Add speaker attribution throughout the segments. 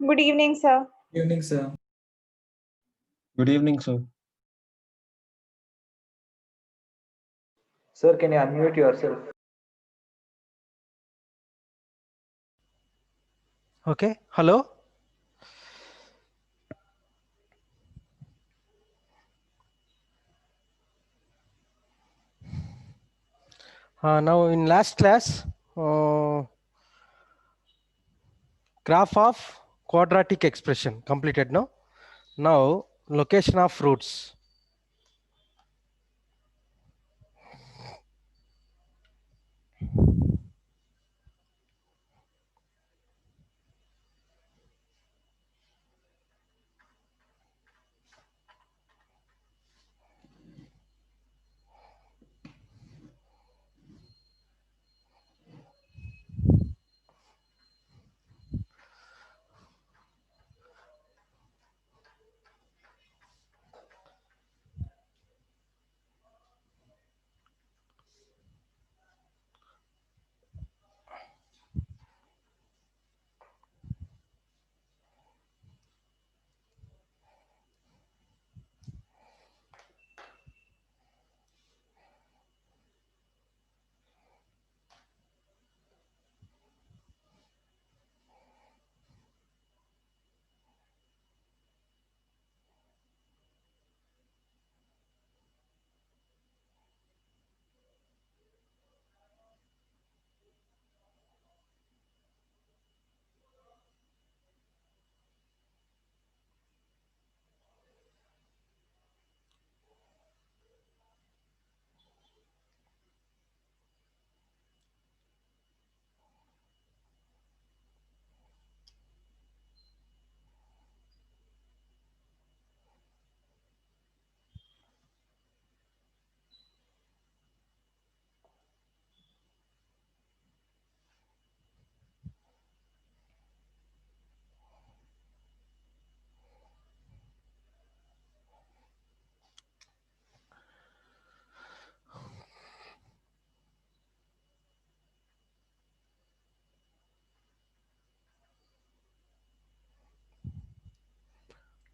Speaker 1: Good evening, sir.
Speaker 2: Good evening, sir.
Speaker 3: Good evening, sir.
Speaker 4: Sir, can you unmute yourself?
Speaker 5: Okay, hello. Now in last class, graph of quadratic expression completed. No, now location of roots.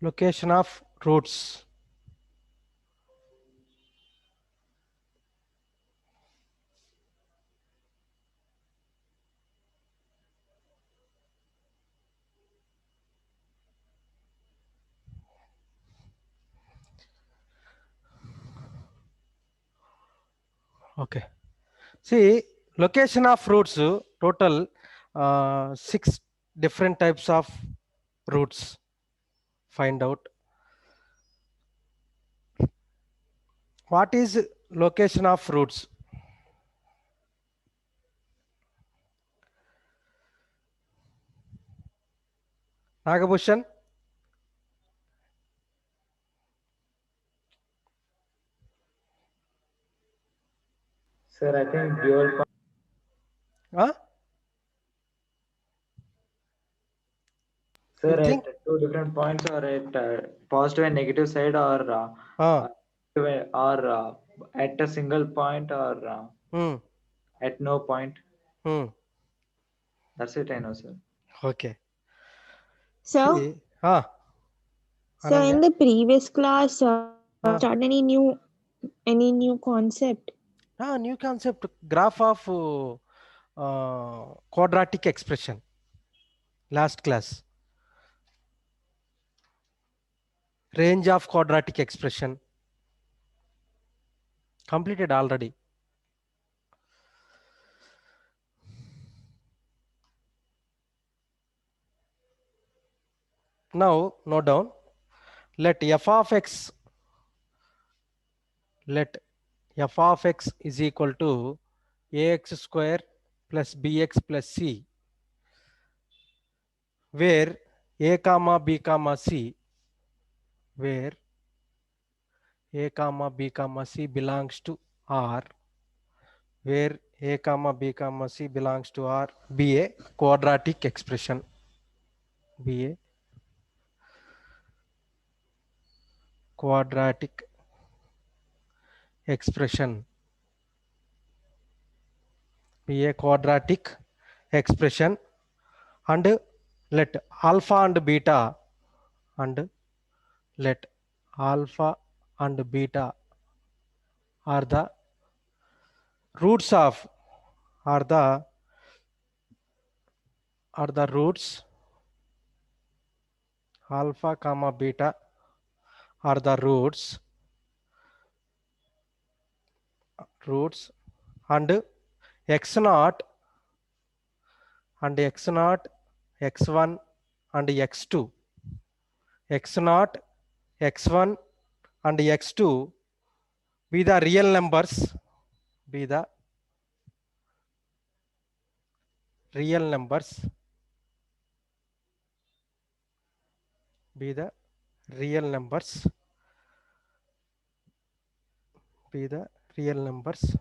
Speaker 5: Location of roots. Okay. See, location of roots, total 6 different types of roots. Find out. What is location of roots? Nagabhushan?
Speaker 4: Sir, I think dual point.
Speaker 5: Huh?
Speaker 4: Sir,
Speaker 5: You think?
Speaker 4: at two different points, or at positive and negative side, or at a single point, or
Speaker 5: Hmm.
Speaker 4: at no point.
Speaker 5: Hmm.
Speaker 4: That's it, I know, sir.
Speaker 5: Okay.
Speaker 1: So,
Speaker 5: See,
Speaker 1: so in
Speaker 5: Ananya?
Speaker 1: the previous class, start any new concept?
Speaker 5: New concept, graph of quadratic expression. Last class. Range of quadratic expression. Completed already. Now, note down. Let f of x is equal to ax square plus bx plus c, where a comma b comma c, where a comma b comma c belongs to R, where a comma b comma c belongs to R, be a quadratic expression. Be a quadratic expression. Be a quadratic expression, and let alpha and beta and let alpha and beta are the roots of are the roots, alpha comma beta are the roots and x naught and x naught, x1 and x2, x naught, x1 and x2 be the real numbers, be the real numbers, be the real numbers, be the real numbers.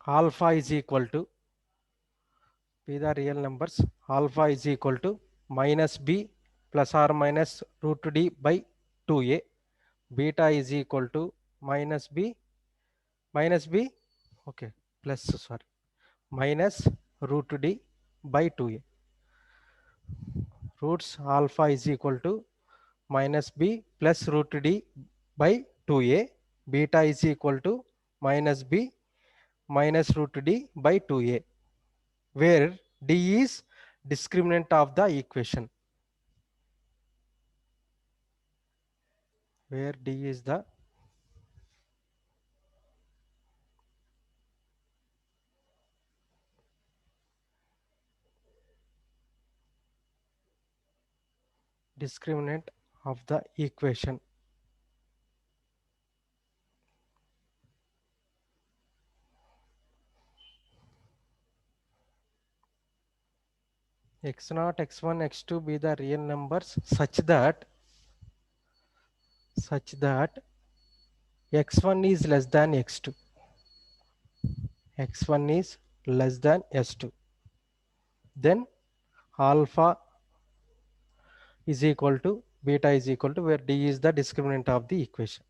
Speaker 5: Alpha is equal to, be the real numbers, alpha is equal to minus b plus or minus root d by 2a, beta is equal to minus b, okay, plus, sorry, minus root d by 2a. Roots alpha is equal to minus b plus root d by 2a, beta is equal to minus b minus root d by 2a, where d is discriminant of the equation, where d is the discriminant of the equation. X0, x1, x2 be the real numbers such that x1 is less than x2, x1 is less than s2, then alpha is equal to beta is equal to, where d is the discriminant of the equation.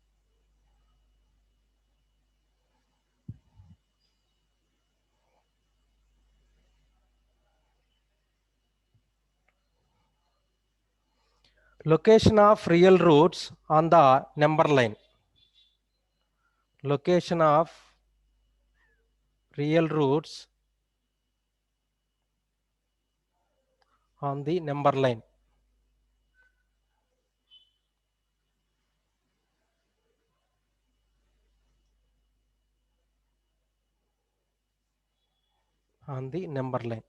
Speaker 5: Location of real roots on the number line. Location of real roots on the number line. On the number line.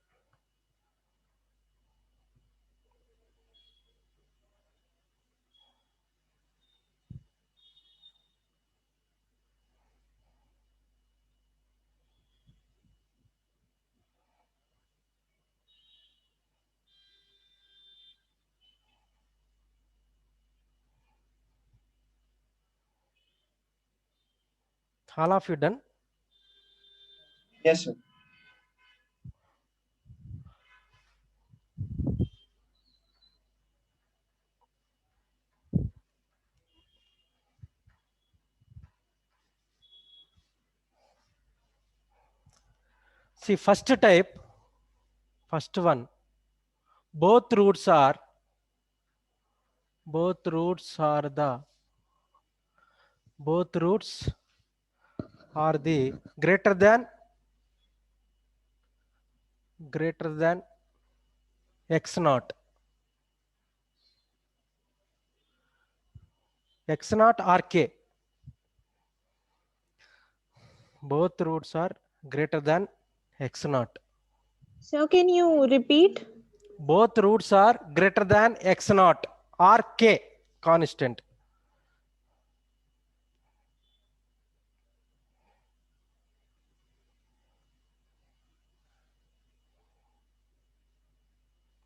Speaker 5: All of you done?
Speaker 3: Yes, sir.
Speaker 5: See, first type, first one, both roots are the greater than x naught. X naught or k. Both roots are greater than x naught.
Speaker 1: So can you repeat?
Speaker 5: Both roots are greater than x naught or k constant.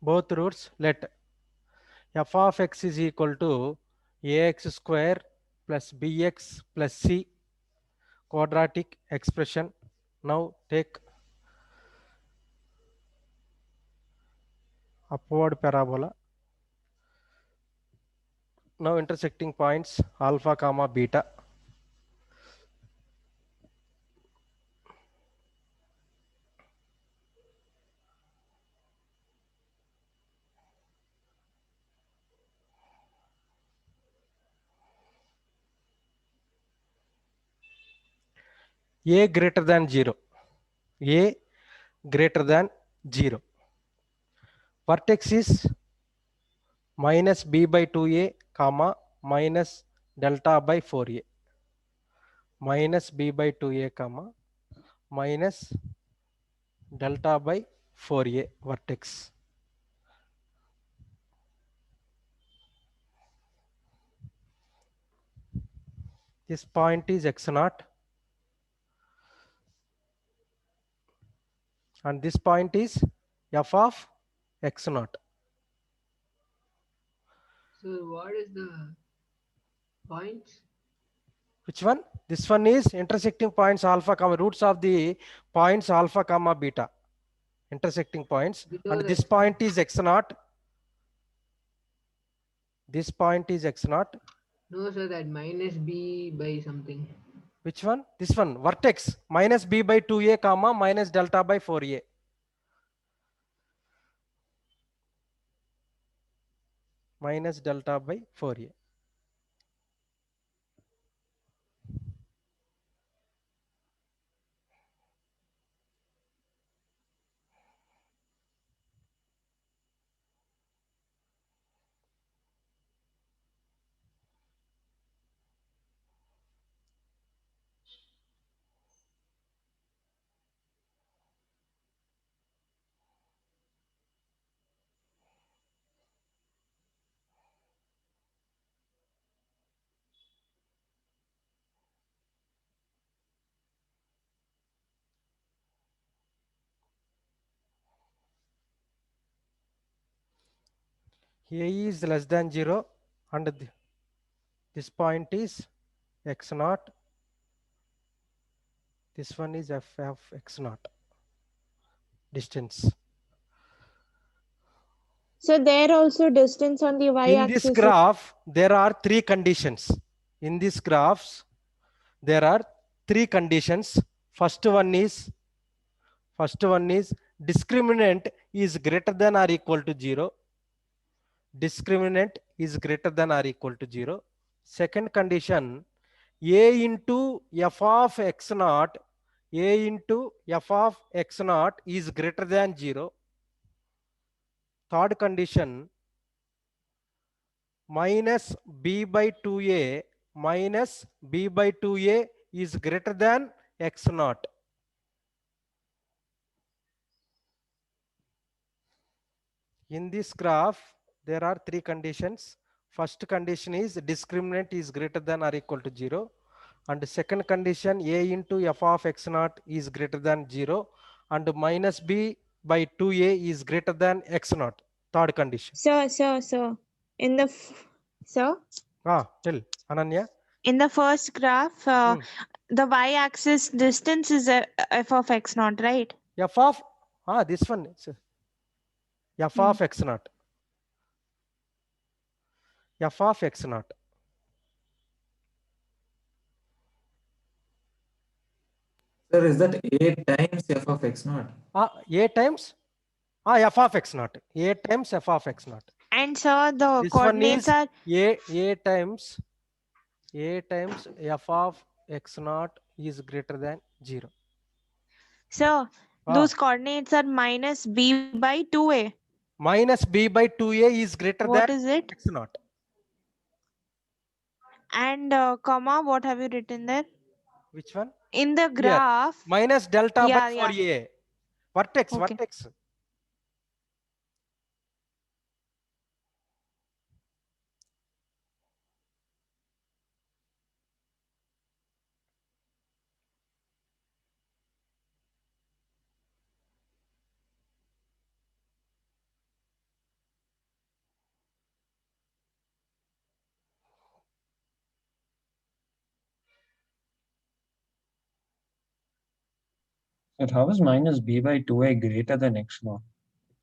Speaker 5: Both roots, let f of x is equal to ax square plus bx plus c quadratic expression. Now take upward parabola. Now intersecting points alpha comma beta. A greater than 0. A greater than 0. Vertex is minus b by 2a comma minus delta by 4a. Minus b by 2a comma minus delta by 4a vertex. This point is x naught and this point is f of x naught.
Speaker 2: So what is the points?
Speaker 5: Which one? This one is intersecting points alpha comma roots of the points alpha comma beta. Intersecting points.
Speaker 2: Below
Speaker 5: And
Speaker 2: that.
Speaker 5: this point is x naught. This point is x naught.
Speaker 2: No, sir, that minus b by something.
Speaker 5: Which one? This one. Vertex minus b by 2a comma minus delta by 4a. Minus delta by 4a. A is less than 0 and this point is x naught. This one is f of x naught. Distance.
Speaker 1: So there also distance on the
Speaker 5: In
Speaker 1: y-axis.
Speaker 5: this graph, there are three conditions. In these graphs, there are three conditions. First one is discriminant is greater than or equal to 0. Discriminant is greater than or equal to 0. Second condition, a into f of x naught, a into f of x naught is greater than 0. Third condition, minus b by 2a minus b by 2a is greater than x naught. In this graph, there are three conditions. First condition is discriminant is greater than or equal to 0. And the second condition, a into f of x naught is greater than 0. And minus b by 2a is greater than x naught. Third condition.
Speaker 1: Sir. In the
Speaker 5: Tell Ananya.
Speaker 1: in the first graph, the y-axis distance is f of x naught, right?
Speaker 5: F of this one. F of x naught. F of x naught.
Speaker 6: Sir, is that a times f of x naught?
Speaker 5: A times f of x naught. A times f of x naught.
Speaker 1: And sir, the
Speaker 5: This one
Speaker 1: coordinates
Speaker 5: is
Speaker 1: are
Speaker 5: a times f of x naught is greater than 0.
Speaker 1: sir. Those coordinates are minus b by 2a.
Speaker 5: Minus b by 2a is greater
Speaker 1: What
Speaker 5: than
Speaker 1: is it?
Speaker 5: x naught.
Speaker 1: And comma, what have you written there?
Speaker 5: Which one?
Speaker 1: In the
Speaker 5: Here.
Speaker 1: graph,
Speaker 5: Minus delta
Speaker 1: Yeah,
Speaker 5: by 4a. Vertex.
Speaker 1: Okay.
Speaker 5: Vertex.
Speaker 3: But how is minus b by 2a greater than x naught?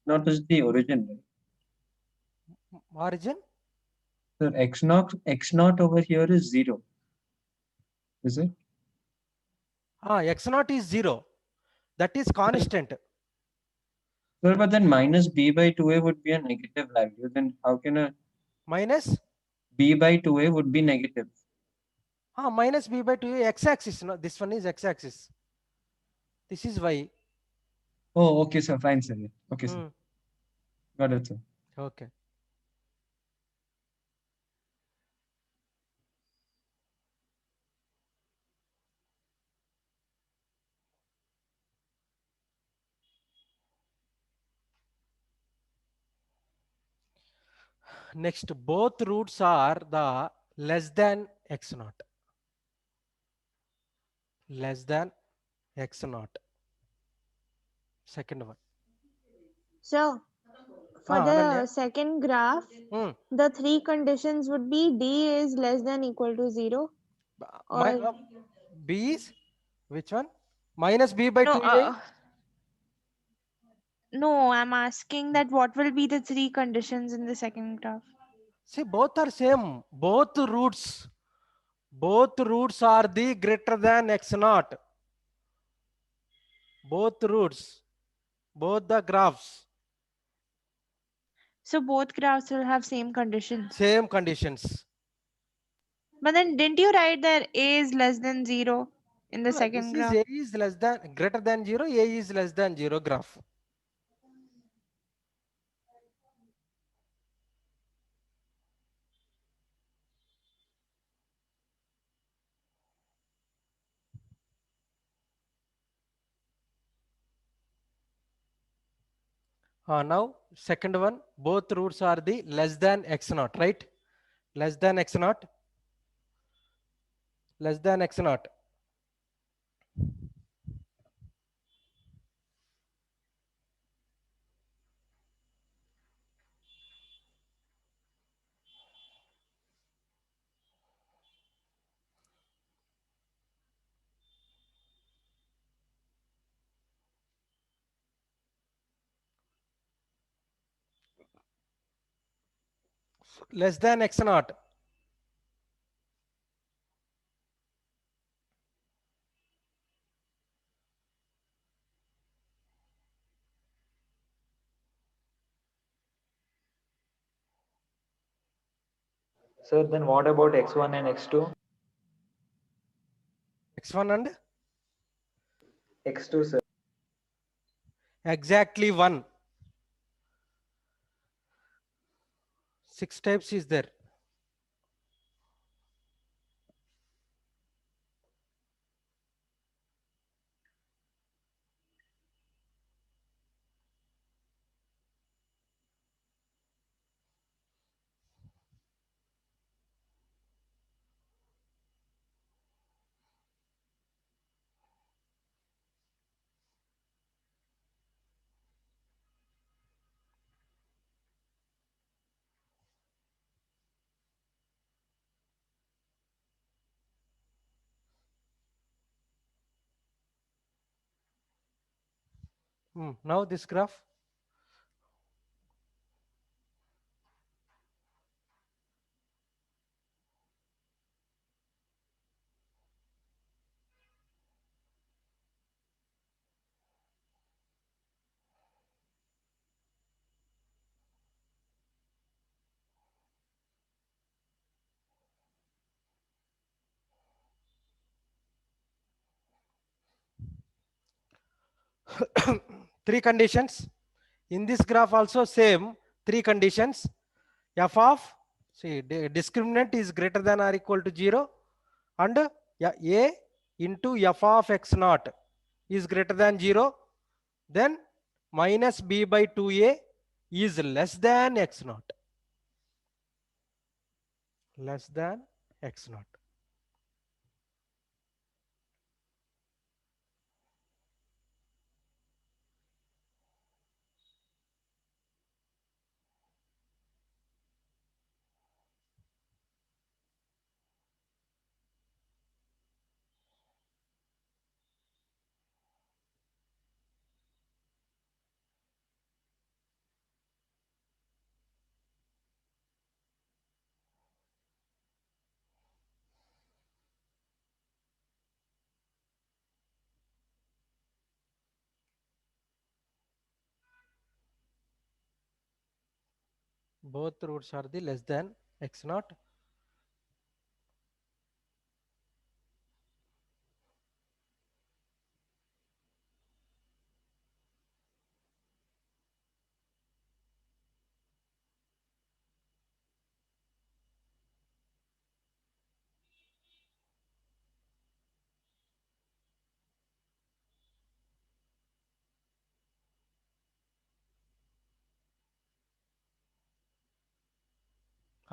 Speaker 3: Naught is the origin, right?
Speaker 5: Origin?
Speaker 3: So x naught over here is 0. Is it?
Speaker 5: X naught is 0. That is constant.
Speaker 3: Sir, but then minus b by 2a would be a negative value. Then how can a
Speaker 5: Minus
Speaker 3: b by 2a would be negative?
Speaker 5: minus b by 2a x-axis. No, this one is x-axis. This is y.
Speaker 3: Oh, okay, sir. Fine, sir. Yeah. Okay, sir. Got it, sir.
Speaker 5: Okay. Next, both roots are the less than x naught. Less than x naught. Second one.
Speaker 1: So for
Speaker 5: Ananya.
Speaker 1: the second graph, the three conditions would be D is less than equal to 0. Or
Speaker 5: B is which one? Minus b by
Speaker 1: no,
Speaker 5: 2a.
Speaker 1: no, I'm asking that what will be the three conditions in the second graph?
Speaker 5: See, both are same. Both roots are the greater than x naught. Both roots, both the graphs.
Speaker 1: So both graphs will have same conditions.
Speaker 5: Same conditions.
Speaker 1: But then didn't you write that A is less than 0 in the second
Speaker 5: This is
Speaker 1: graph?
Speaker 5: A is less than greater than 0, A is less than 0 graph. Now second one, both roots are the less than x naught, right? Less than x naught. Less than x naught. Less than x naught.
Speaker 4: Sir, then what about x1 and x2?
Speaker 5: X1 and
Speaker 4: X2, sir.
Speaker 5: exactly 1. 6 types is there. Now this graph. Three conditions. In this graph also same 3 conditions. F of, see, discriminant is greater than or equal to 0 and A into f of x naught is greater than 0. Then minus b by 2a is less than x naught. Less than x naught. Both roots are the less than x naught.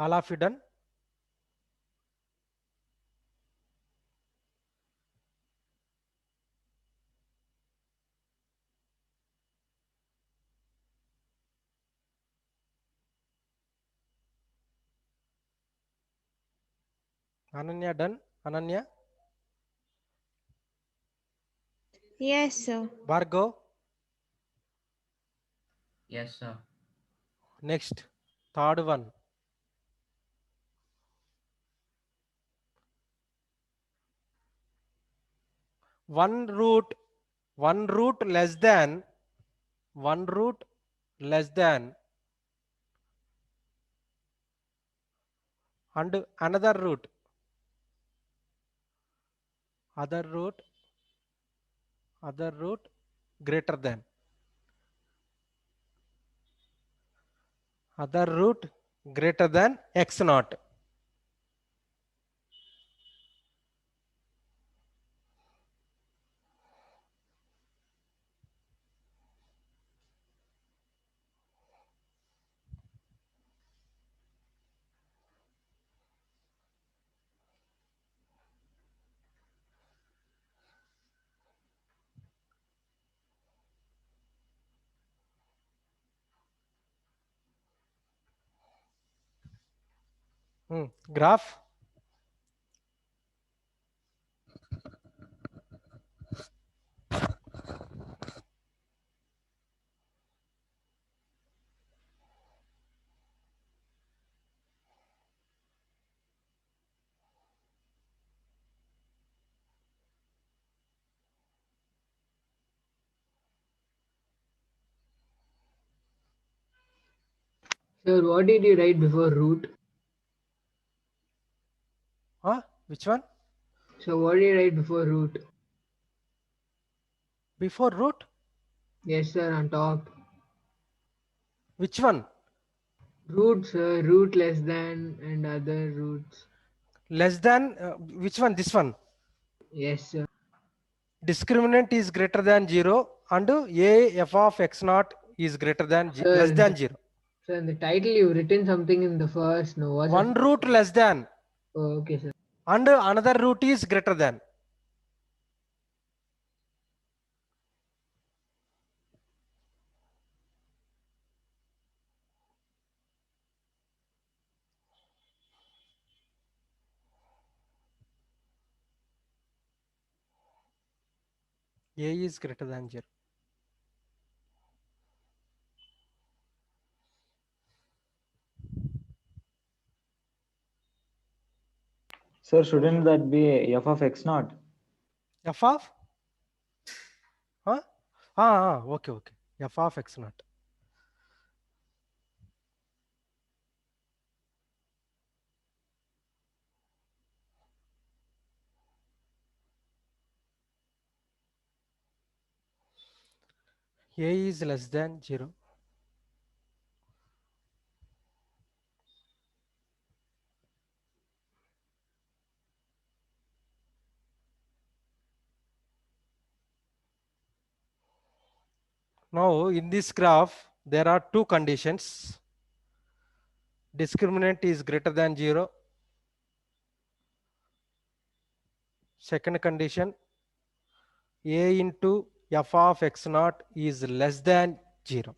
Speaker 5: All of you done? Ananya done? Ananya?
Speaker 1: Yes, sir.
Speaker 5: Bhargav?
Speaker 7: Yes, sir.
Speaker 5: Next, third one. One root less than and another root other root greater than x naught. Graph.
Speaker 2: Sir, what did you write before root?
Speaker 5: Which one?
Speaker 2: So what did you write before root?
Speaker 5: Before root?
Speaker 2: Yes, sir, on top.
Speaker 5: Which one?
Speaker 2: Root, sir, root less than and other roots.
Speaker 5: Less than which one? This one.
Speaker 2: Yes, sir.
Speaker 5: Discriminant is greater than 0 and a f of x naught is greater than less than 0.
Speaker 2: So in the title you've written something in the first. No, what's
Speaker 5: One root less than
Speaker 2: Oh, okay, sir.
Speaker 5: and another root is greater than. A is greater than 0.
Speaker 4: Sir, shouldn't that be f of x naught?
Speaker 5: F of? Okay. F of x naught. A is less than 0. Now in this graph there are two conditions. Discriminant is greater than 0. Second condition, a into f of x naught is less than 0.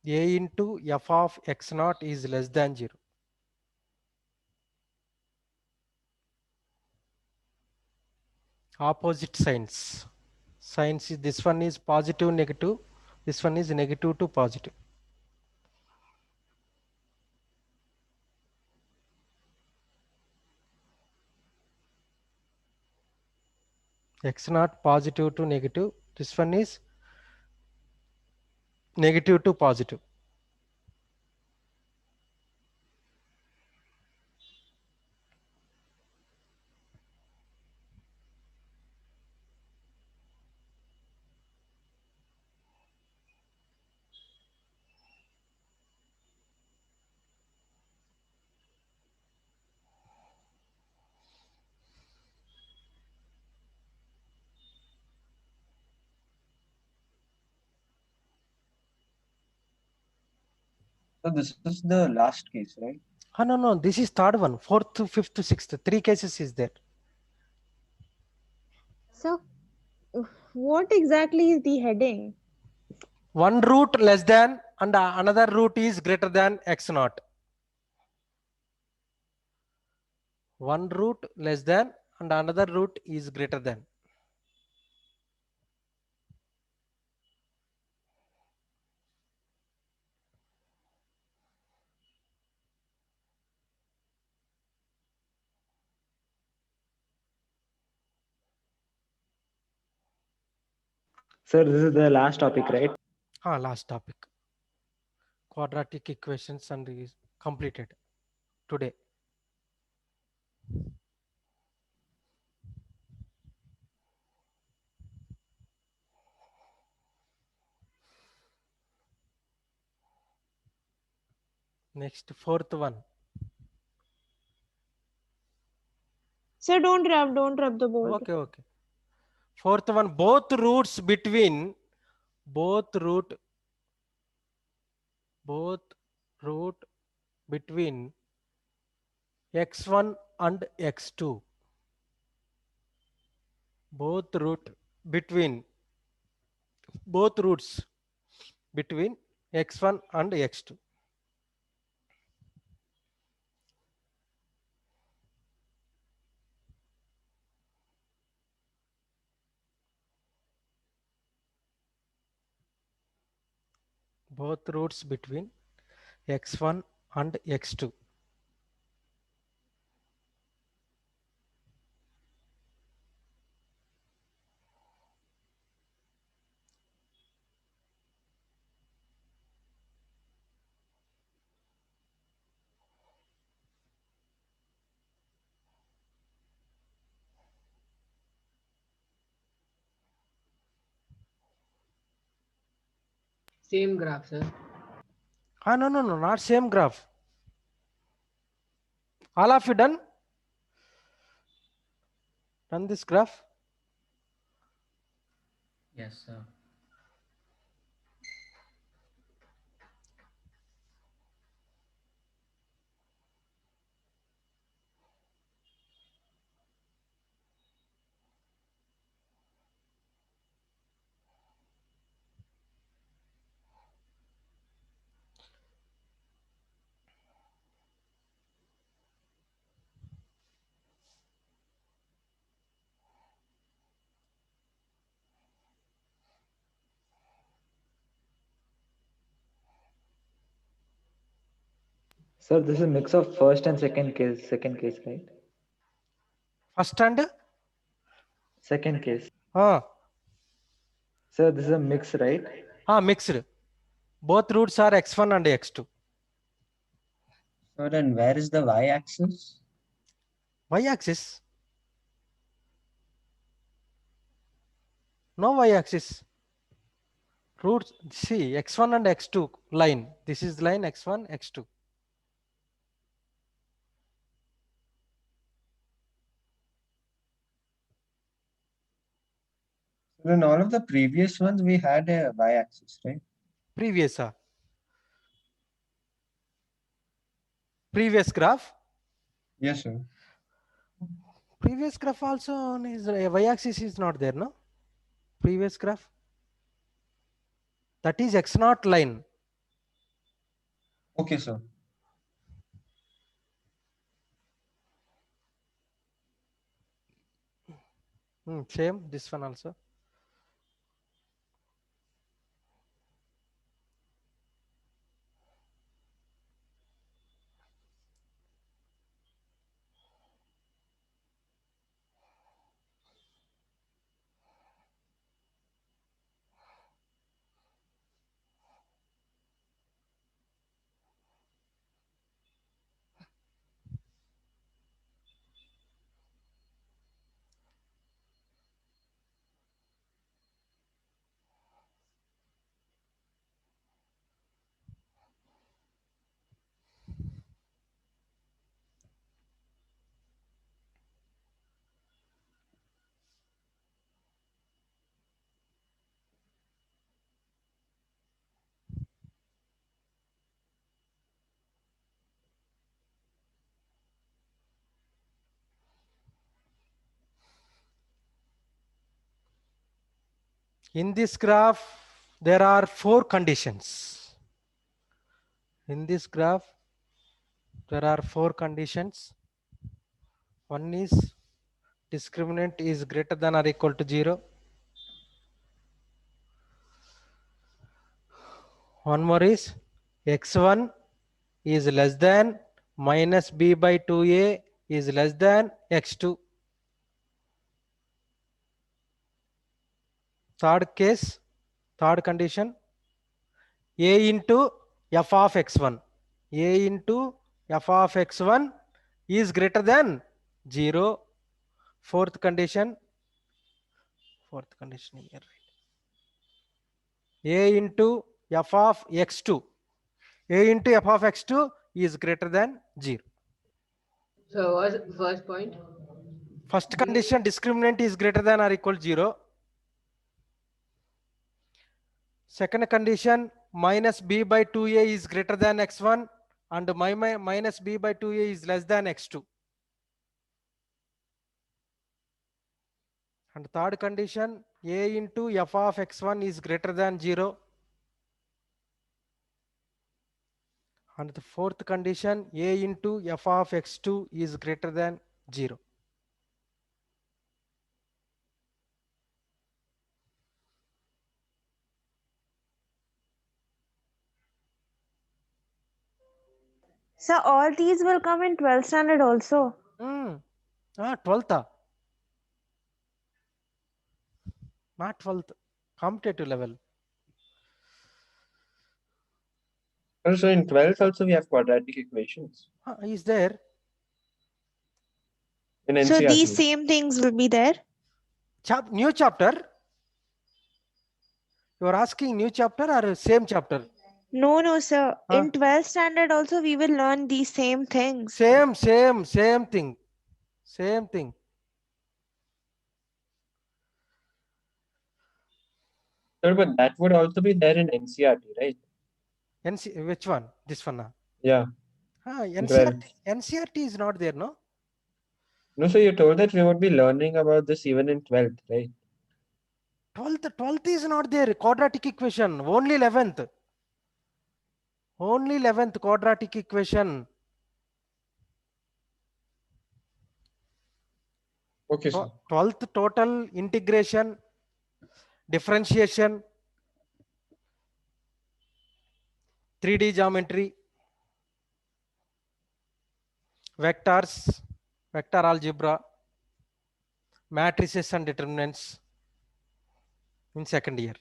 Speaker 5: A into f of x naught is less than 0. Opposite signs. Signs is this one is positive, negative. This one is negative to positive. X naught positive to negative. This one is negative to positive.
Speaker 3: So this is the last case, right?
Speaker 5: No, this is third one. Fourth, fifth, sixth. 3 cases is there.
Speaker 1: So, what exactly is the heading?
Speaker 5: One root less than and another root is greater than x naught. One root less than and another root is greater than.
Speaker 4: Sir, this is the last topic, right?
Speaker 5: Last topic. Quadratic equations and is completed today. Next, fourth one.
Speaker 1: So don't rub the board.
Speaker 5: Okay. Fourth one, both roots between between x1 and x2. Both roots between x1 and x2. Both roots between x1 and x2.
Speaker 2: Same graph, sir.
Speaker 5: No, not same graph. All of you done this graph?
Speaker 6: Yes, sir.
Speaker 4: Sir, this is a mix of first and second case, right?
Speaker 5: First and
Speaker 4: Second case.
Speaker 5: ah
Speaker 4: Sir, this is a mix, right?
Speaker 5: mixed. Both roots are x1 and x2.
Speaker 3: So then where is the y-axis?
Speaker 5: Y-axis. No y-axis. Roots, see, x1 and x2 line. This is line x1, x2.
Speaker 3: So in all of the previous ones, we had a y-axis, right?
Speaker 5: Previous graph.
Speaker 3: Yes, sir.
Speaker 5: Previous graph also is y-axis is not there, no? Previous graph. That is x0 line.
Speaker 3: Okay, sir.
Speaker 5: Same, this one also. In this graph, there are 4 conditions. In this graph, there are 4 conditions. One is discriminant is greater than or equal to 0. One more is x1 is less than minus b by 2a is less than x2. Third condition, a into f of x1. A into f of x1 is greater than 0. Fourth condition here. A into f of x2. A into f of x2 is greater than 0.
Speaker 2: So what's the first point?
Speaker 5: First condition, discriminant is greater than or equal to 0. Second condition, minus b by 2a is greater than x1 and minus b by 2a is less than x2. And third condition, a into f of x1 is greater than 0. And the fourth condition, a into f of x2 is greater than 0.
Speaker 1: So all these will come in 12th standard also.
Speaker 5: 12th. Not 12th. Competitive level.
Speaker 3: So in 12th also we have quadratic equations
Speaker 5: Is there?
Speaker 3: in
Speaker 1: So
Speaker 3: NCERT.
Speaker 1: these same things will be there.
Speaker 5: New chapter? You are asking new chapter or same chapter?
Speaker 1: No, sir. In 12th standard also we will learn these same things.
Speaker 5: Same thing. Same thing.
Speaker 3: Sir, but that would also be there in NCERT, right?
Speaker 5: Which one? This one?
Speaker 3: Yeah.
Speaker 5: NCERT is not there, no?
Speaker 3: No, so you told that we would be learning about this even in 12th, right?
Speaker 5: 12th is not there. Quadratic equation. Only 11th. Only 11th quadratic equation.
Speaker 3: Okay, sir.
Speaker 5: 12th total integration, differentiation, 3D geometry, vectors, vector algebra, matrices and determinants in second year.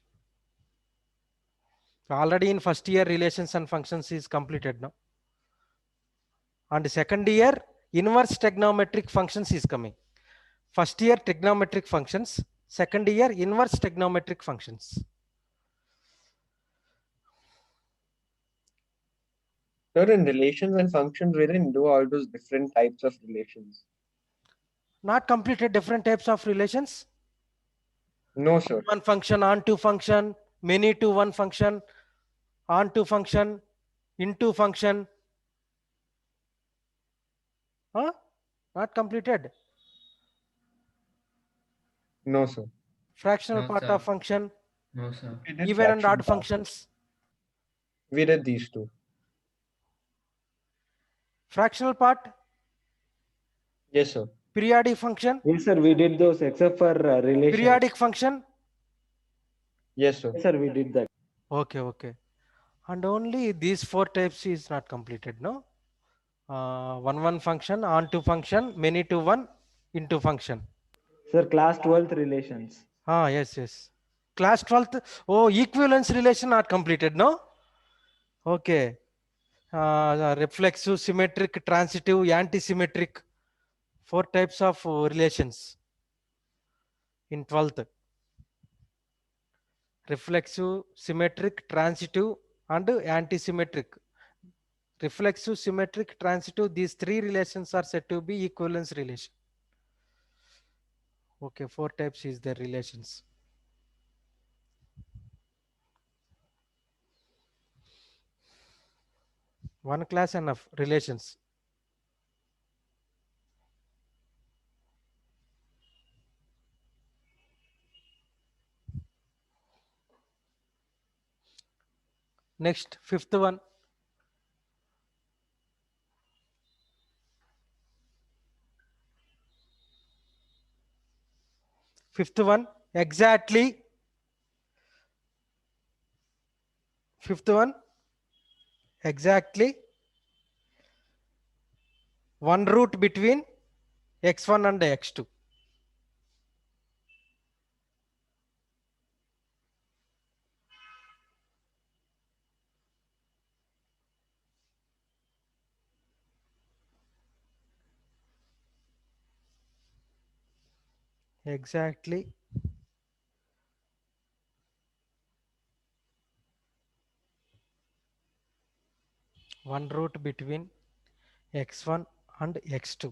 Speaker 5: Already in first year relations and functions is completed now. And second year inverse trigonometric functions is coming. First year trigonometric functions, second year inverse trigonometric functions.
Speaker 3: Sir, in relations and functions, we didn't do all those different types of relations.
Speaker 5: Not completed different types of relations?
Speaker 3: No, sir.
Speaker 5: One function, onto function, many to one function, onto function, into function. Not completed.
Speaker 3: No, sir.
Speaker 5: Fractional
Speaker 2: No,
Speaker 5: part
Speaker 2: sir.
Speaker 5: of function,
Speaker 2: No, sir.
Speaker 3: We did
Speaker 5: even and
Speaker 3: fraction
Speaker 5: odd
Speaker 3: part.
Speaker 5: functions.
Speaker 3: We did these two.
Speaker 5: Fractional part,
Speaker 3: Yes, sir.
Speaker 5: periodic function,
Speaker 4: Yes, sir, we did those except for relations.
Speaker 5: periodic function.
Speaker 3: Yes, sir.
Speaker 4: Yes, sir, we did that.
Speaker 5: Okay. And only these 4 types is not completed, no? One function, onto function, many to one, into function.
Speaker 4: Sir, class 12th relations.
Speaker 5: Yes. Class 12th. Equivalence relation not completed, no? Okay. Reflexive, symmetric, transitive, antisymmetric. 4 types of relations in 12th. Reflexive, symmetric, transitive, and antisymmetric. Reflexive, symmetric, transitive, these 3 relations are said to be equivalence relation. Okay, 4 types is their relations. One class enough, relations. Next, fifth one. Fifth one, exactly. Fifth one, exactly. One root between x1 and x2. Exactly. One root between x1 and x2.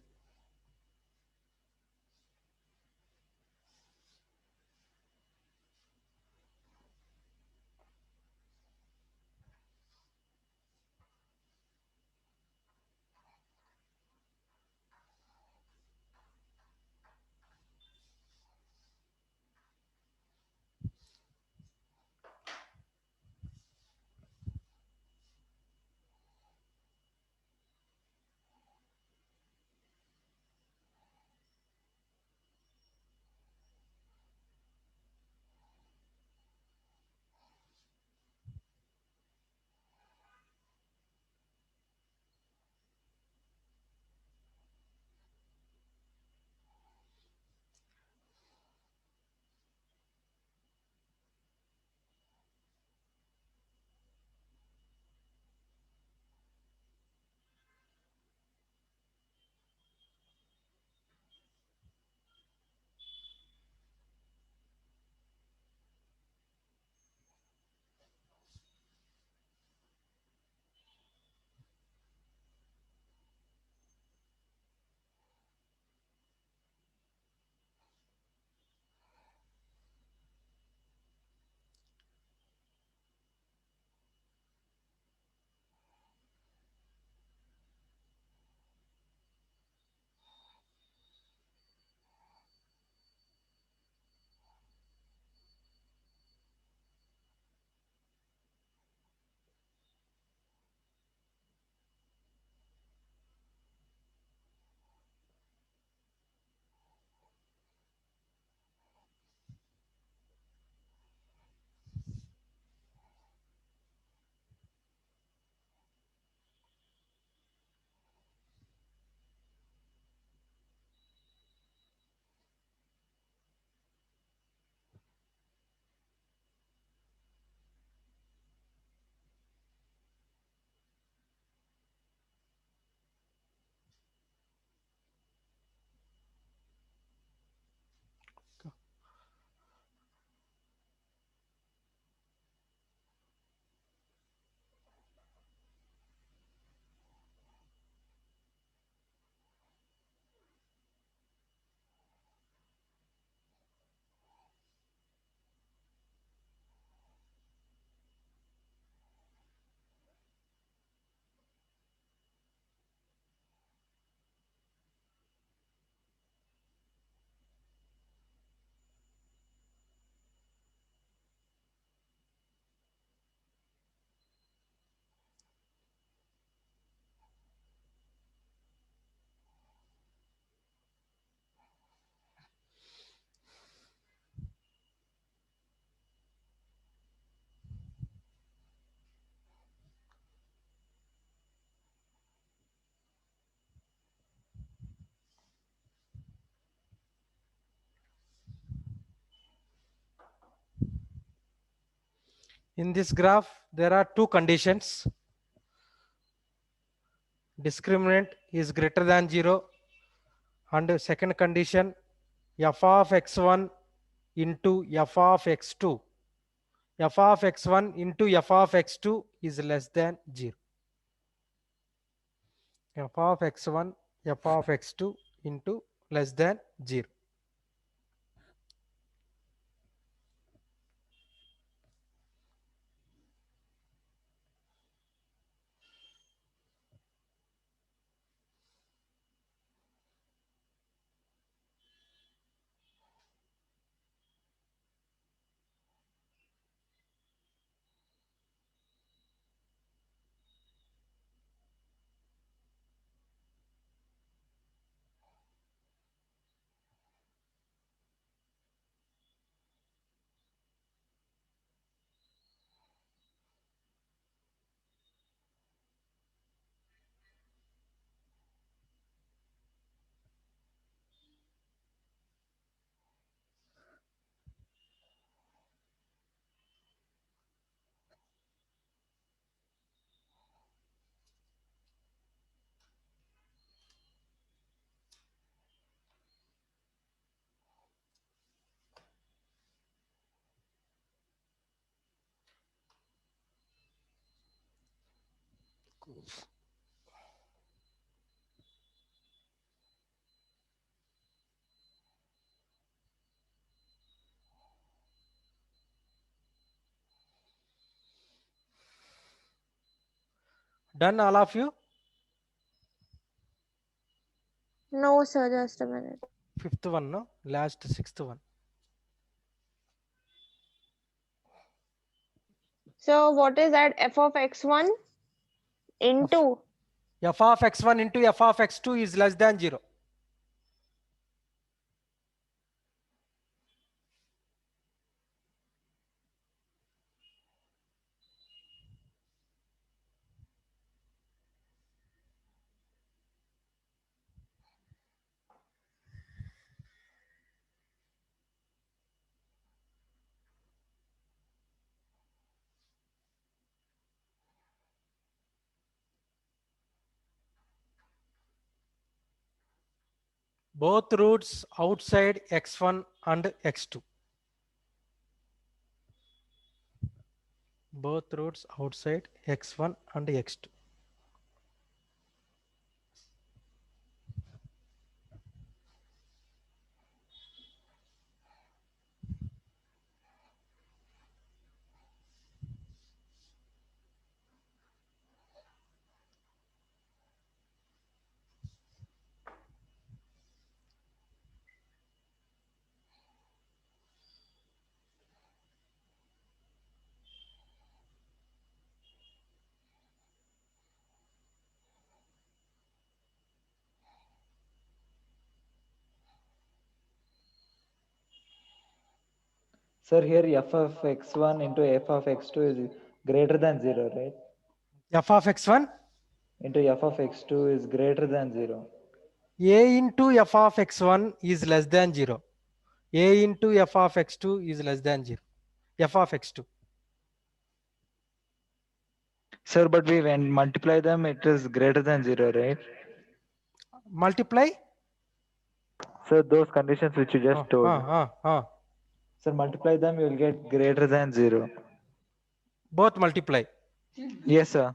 Speaker 5: In this graph, there are two conditions. Discriminant is greater than 0, and the second condition, f of x1 into f of x2. F of x1 into f of x2 is less than 0. F of x1, f of x2 into less than 0. Done, all of you?
Speaker 1: No, sir, just a minute.
Speaker 5: Fifth one, no? Last sixth one.
Speaker 1: So what is that? F of x1 into
Speaker 5: F of x1 into f of x2 is less than 0. Both roots outside x1 and x2. Both roots outside x1 and x2.
Speaker 4: Sir, here f of x1 into f of x2 is greater than 0, right?
Speaker 5: F of x1,
Speaker 4: Into f of x2 is greater than 0.
Speaker 5: a into f of x1 is less than 0. A into f of x2 is less than 0. F of x2.
Speaker 4: Sir, but we when multiply them, it is greater than 0, right?
Speaker 5: Multiply.
Speaker 4: So those conditions which you just told.
Speaker 5: Uh.
Speaker 4: Sir, multiply them, you will get greater than 0.
Speaker 5: Both multiply.
Speaker 4: Yes, sir.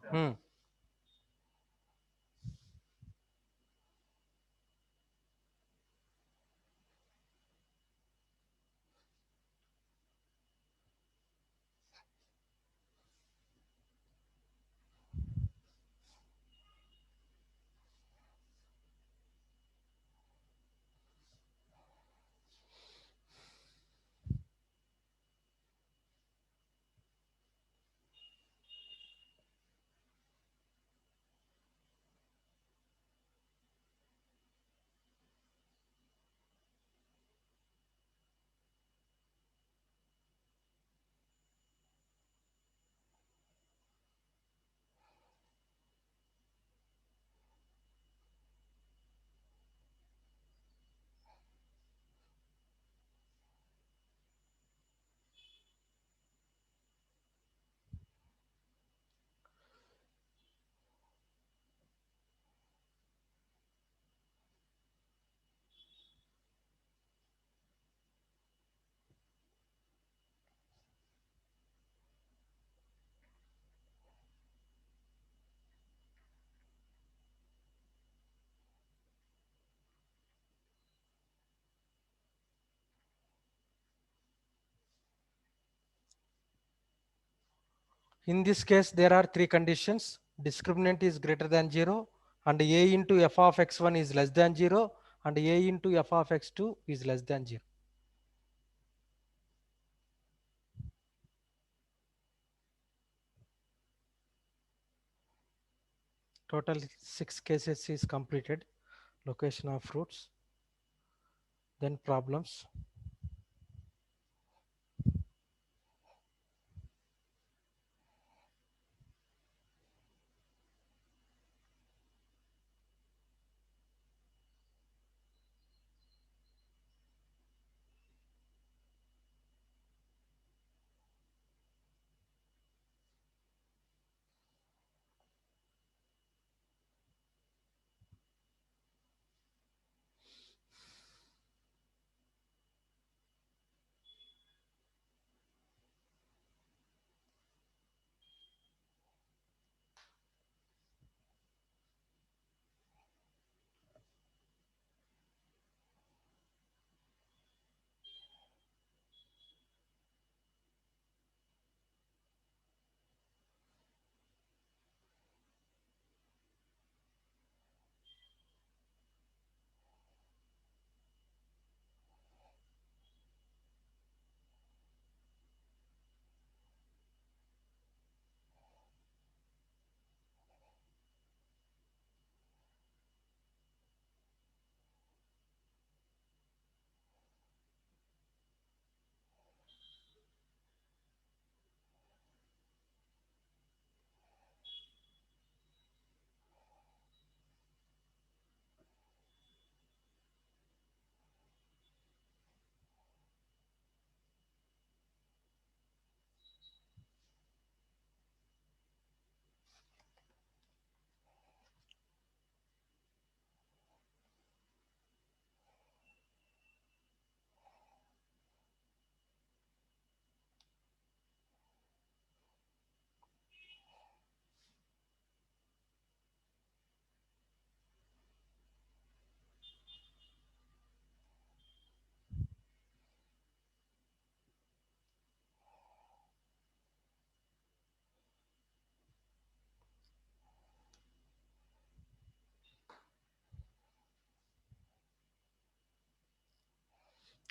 Speaker 5: In this case, there are three conditions. Discriminant is greater than 0, and a into f of x1 is less than 0, and a into f of x2 is less than 0. Total 6 cases is completed. Location of roots. Then problems.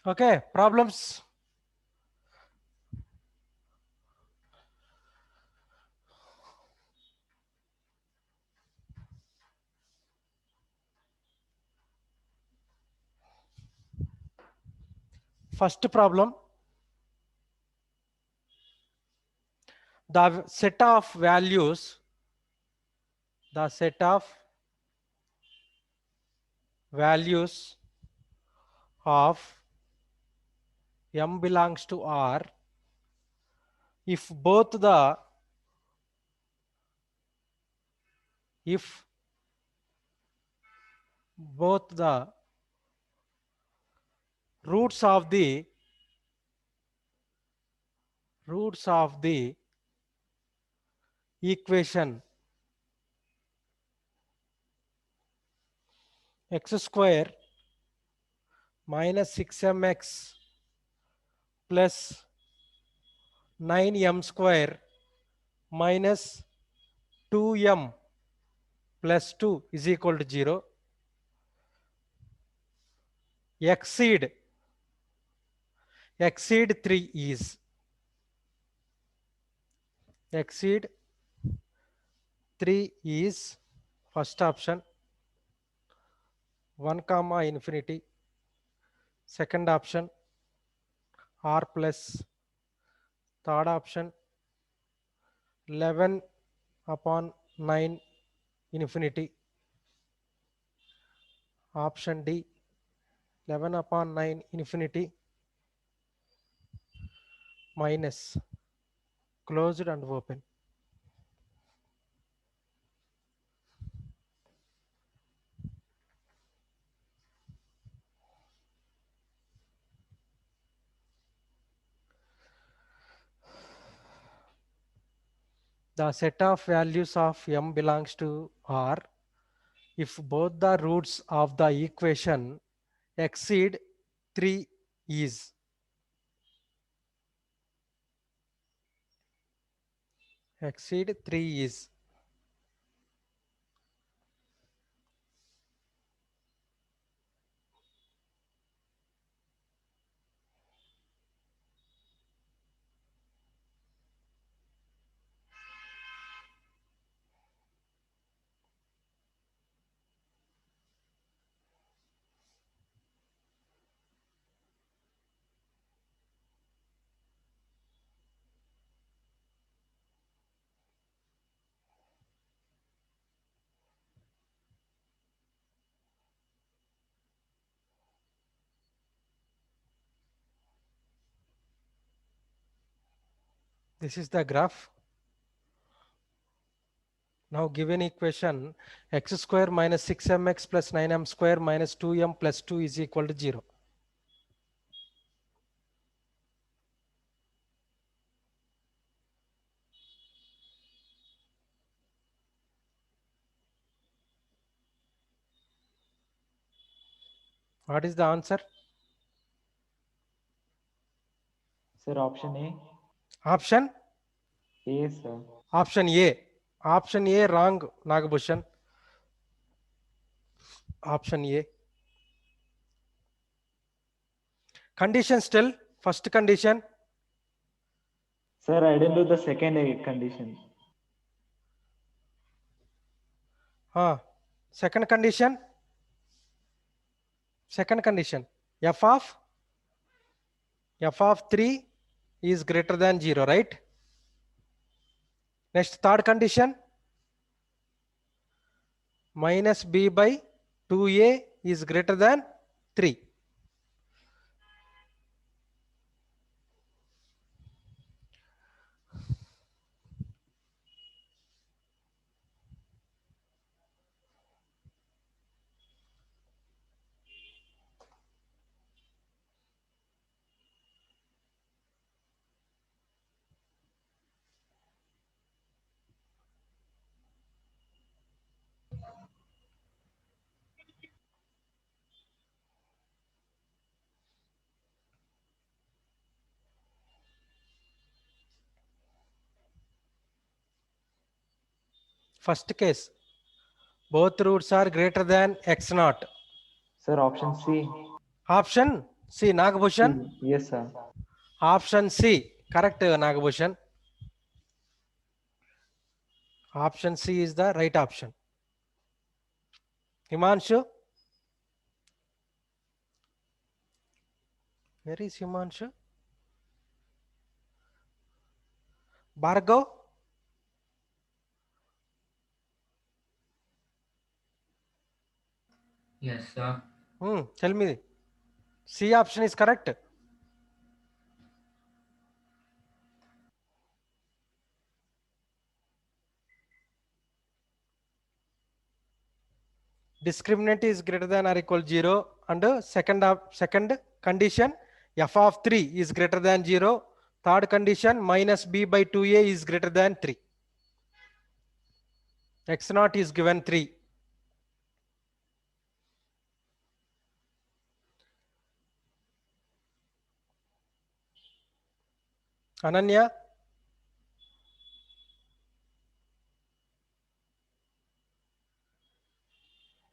Speaker 5: Okay, problems. First problem. The set of values of M belongs to R if both the roots of the equation x square minus 6mx plus 9m square minus 2m plus 2 is equal to 0. Exceed 3 is first option 1 comma infinity, second option r plus, third option 11 upon 9 infinity, option D 11 upon 9 infinity minus closed and open. The set of values of M belongs to R if both the roots of the equation exceed 3 is this is the graph. Now given equation x square minus 6mx plus 9m square minus 2m plus 2 is equal to 0. What is the answer?
Speaker 4: Sir, option A.
Speaker 5: Option
Speaker 4: A, sir.
Speaker 5: Option A. Option A wrong, Nagabhushan. Option A. Condition still, first condition.
Speaker 4: Sir, I didn't do the second condition.
Speaker 5: Second condition. Second condition. F of 3 is greater than 0, right? Next, third condition. Minus b by 2a is greater than 3. First case, both roots are greater than x naught.
Speaker 4: Sir, option C.
Speaker 5: Option C, Nagabhushan.
Speaker 4: Yes, sir.
Speaker 5: Option C, correct, Nagabhushan. Option C is the right option. Himanshu? Where is Himanshu? Bhargav?
Speaker 7: Yes, sir.
Speaker 5: Tell me. C option is correct. Discriminant is greater than or equal 0, and second condition f of 3 is greater than 0. Third condition minus b by 2a is greater than 3. X naught is given 3. Ananya?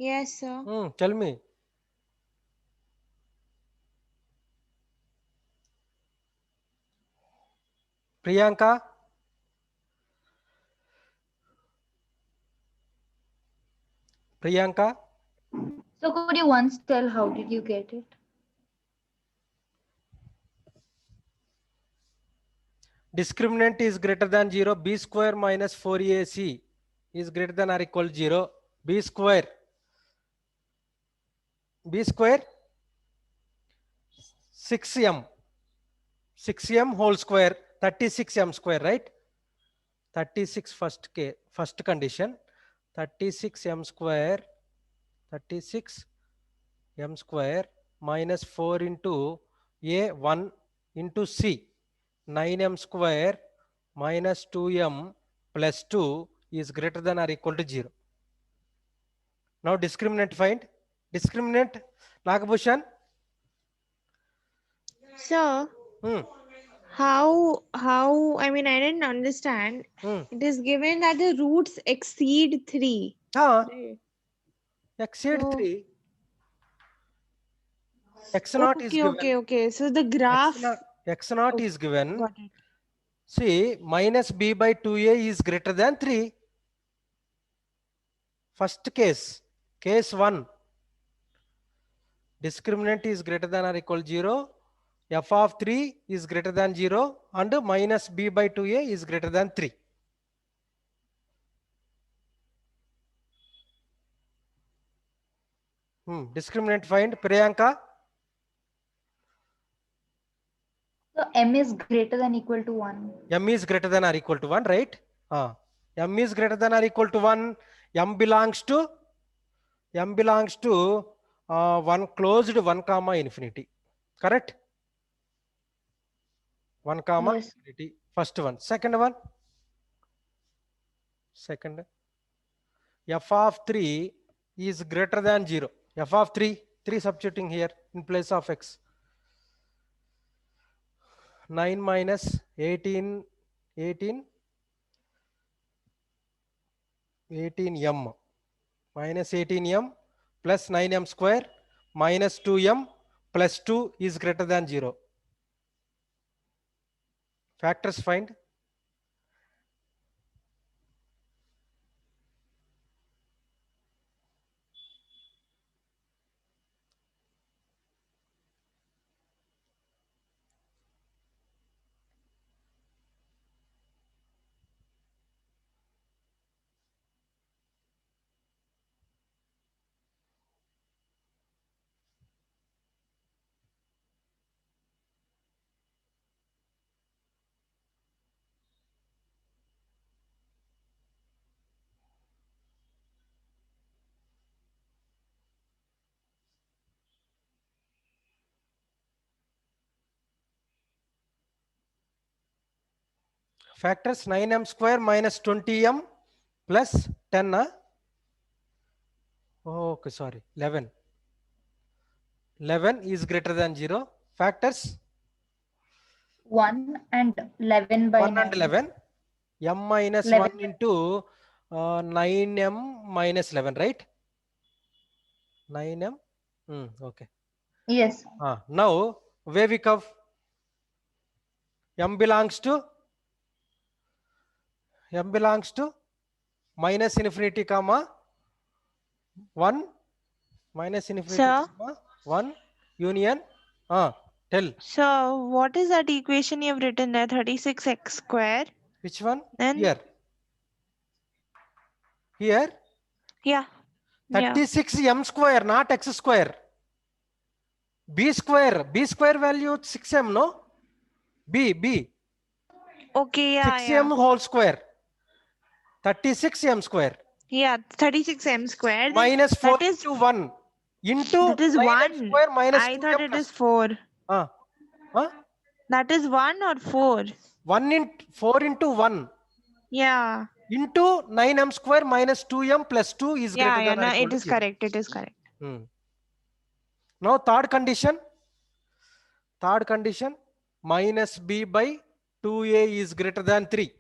Speaker 1: Yes, sir.
Speaker 5: Tell me. Priyanka? Priyanka?
Speaker 8: So could you once tell how did you get it?
Speaker 5: Discriminant is greater than 0. B square minus 4ac is greater than or equal 0. B square 6m 6m whole square 36m square, right? 36 first condition 36m square minus 4 into a 1 into c 9m square minus 2m plus 2 is greater than or equal to 0. Now discriminant find. Discriminant, Nagabhushan?
Speaker 1: Sir, how, I mean, I didn't understand. It is given that the roots exceed 3. Right.
Speaker 5: Exceed
Speaker 1: So-
Speaker 5: 3. X naught is given.
Speaker 1: Okay. So the graph.
Speaker 5: X naught is given.
Speaker 1: Got it.
Speaker 5: See, minus b by 2a is greater than 3. First case, case 1. Discriminant is greater than or equal 0. F of 3 is greater than 0 and minus b by 2a is greater than 3. Discriminant find. Priyanka?
Speaker 8: So m is greater than equal to 1.
Speaker 5: M is greater than or equal to 1, right? M is greater than or equal to 1. M belongs to 1 closed 1 comma infinity. Correct? 1 comma
Speaker 8: Yes.
Speaker 5: infinity. First one. Second one. F of 3 is greater than 0. F of 3 substituting here in place of x. 9 minus 18m minus 18m plus 9m square minus 2m plus 2 is greater than 0. Factors find. Factors 9m square minus 20m plus 10. Okay, sorry, 11. 11 is greater than 0. Factors
Speaker 8: 1 and 11 by
Speaker 5: 1
Speaker 8: 9.
Speaker 5: and 11. M minus
Speaker 8: 11.
Speaker 5: 1 into 9m minus 11, right? 9m. Okay.
Speaker 8: Yes.
Speaker 5: Now wavy curve. M belongs to minus infinity comma 1 minus infinity
Speaker 1: Sir?
Speaker 5: comma 1 union. Tell.
Speaker 1: So what is that equation you have written there? 36x square.
Speaker 5: Which one?
Speaker 1: Then
Speaker 5: Here.
Speaker 1: yeah. Yeah.
Speaker 5: 36 m square, not x square. B square value 6m, no? B.
Speaker 1: Okay, yeah,
Speaker 5: 6m whole square. 36m square.
Speaker 1: Yeah, 36m square. Then
Speaker 5: Minus 4
Speaker 1: that is
Speaker 5: into 1 into
Speaker 1: that is
Speaker 5: 9m
Speaker 1: 1.
Speaker 5: square minus
Speaker 1: I
Speaker 5: 2m
Speaker 1: thought it
Speaker 5: plus.
Speaker 1: is 4.
Speaker 5: Huh?
Speaker 1: That is 1 or 4?
Speaker 5: 4 into 1
Speaker 1: Yeah.
Speaker 5: into 9m square minus 2m plus 2 is greater than or
Speaker 1: No,
Speaker 5: equal
Speaker 1: it
Speaker 5: to
Speaker 1: is
Speaker 5: 0.
Speaker 1: correct. It is correct.
Speaker 5: Now third condition. Minus b by 2a is greater than 3.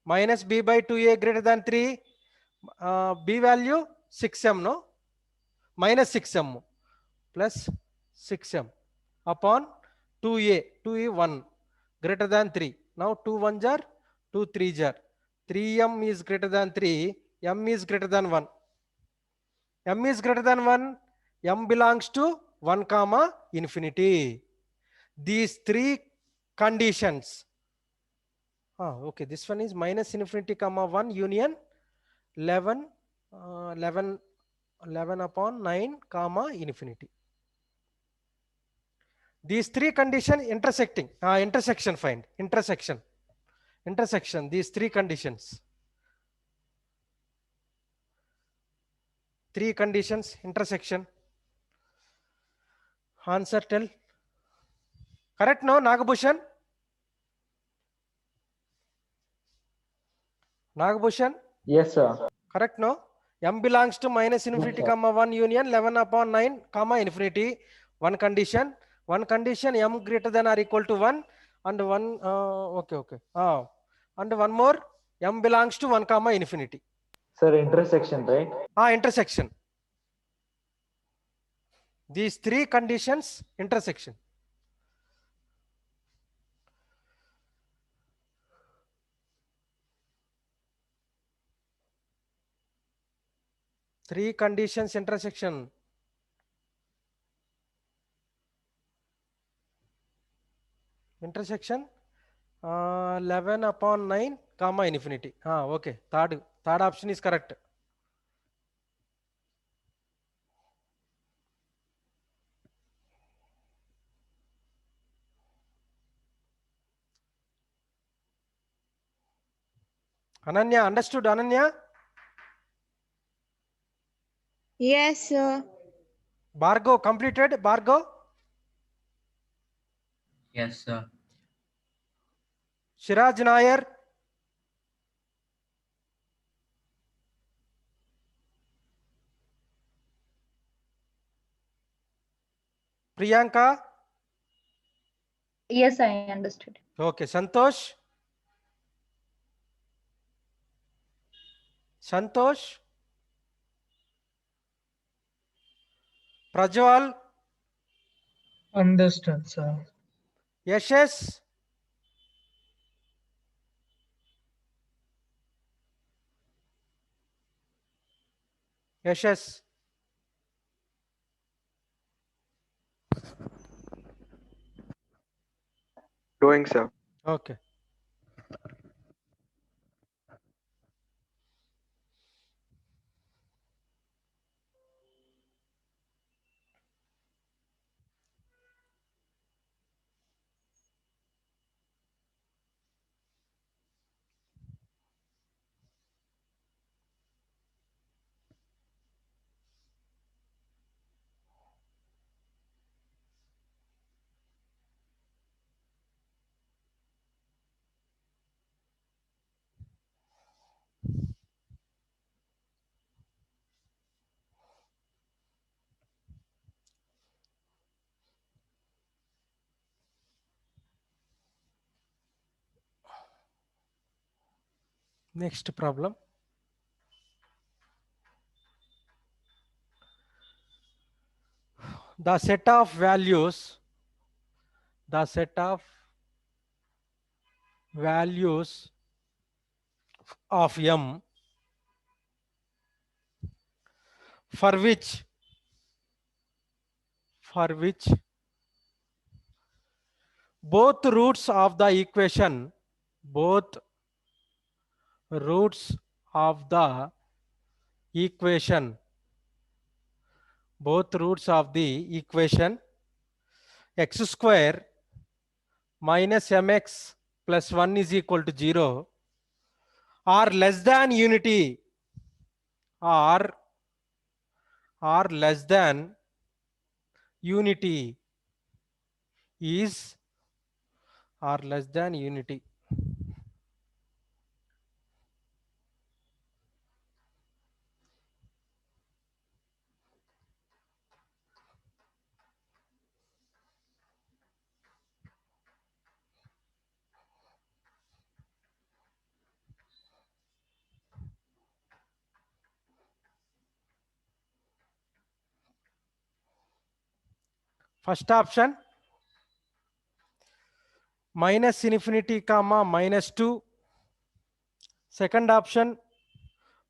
Speaker 5: Minus b by 2a greater than 3. B value 6m, no? Minus 6m plus 6m upon 2a 1 greater than 3. Now 2 1s are 2 3s are. 3m is greater than 3. M is greater than 1. M is greater than 1. M belongs to 1 comma infinity. These three conditions. Okay, this one is minus infinity comma 1 union 11 upon 9 comma infinity. These three conditions intersection find intersection these three conditions. Three conditions intersection. Answer tell. Correct, no, Nagabhushan? Nagabhushan?
Speaker 4: Yes, sir.
Speaker 5: Correct, no? M belongs to minus infinity comma 1 union 11 upon 9 comma infinity. One condition M greater than or equal to 1 and one okay. And one more, M belongs to 1 comma infinity.
Speaker 4: Sir, intersection, right?
Speaker 5: Intersection. These three conditions intersection. Three conditions intersection. Intersection 11 upon 9 comma infinity. Okay. Third option is correct. Ananya, understood, Ananya?
Speaker 1: Yes, sir.
Speaker 5: Bhargav, completed, Bhargav?
Speaker 6: Yes, sir.
Speaker 5: Shiraj Nair? Priyanka?
Speaker 8: Yes, I understood.
Speaker 5: Okay. Santosh? Prajwal?
Speaker 2: Understood, sir.
Speaker 5: Yashes?
Speaker 7: Doing, sir.
Speaker 5: Okay. Next problem. the set of values of M for which both roots of the equation x square minus mx plus 1 is equal to 0 are less than unity or less than unity is or less than unity. First option minus infinity comma minus 2. Second option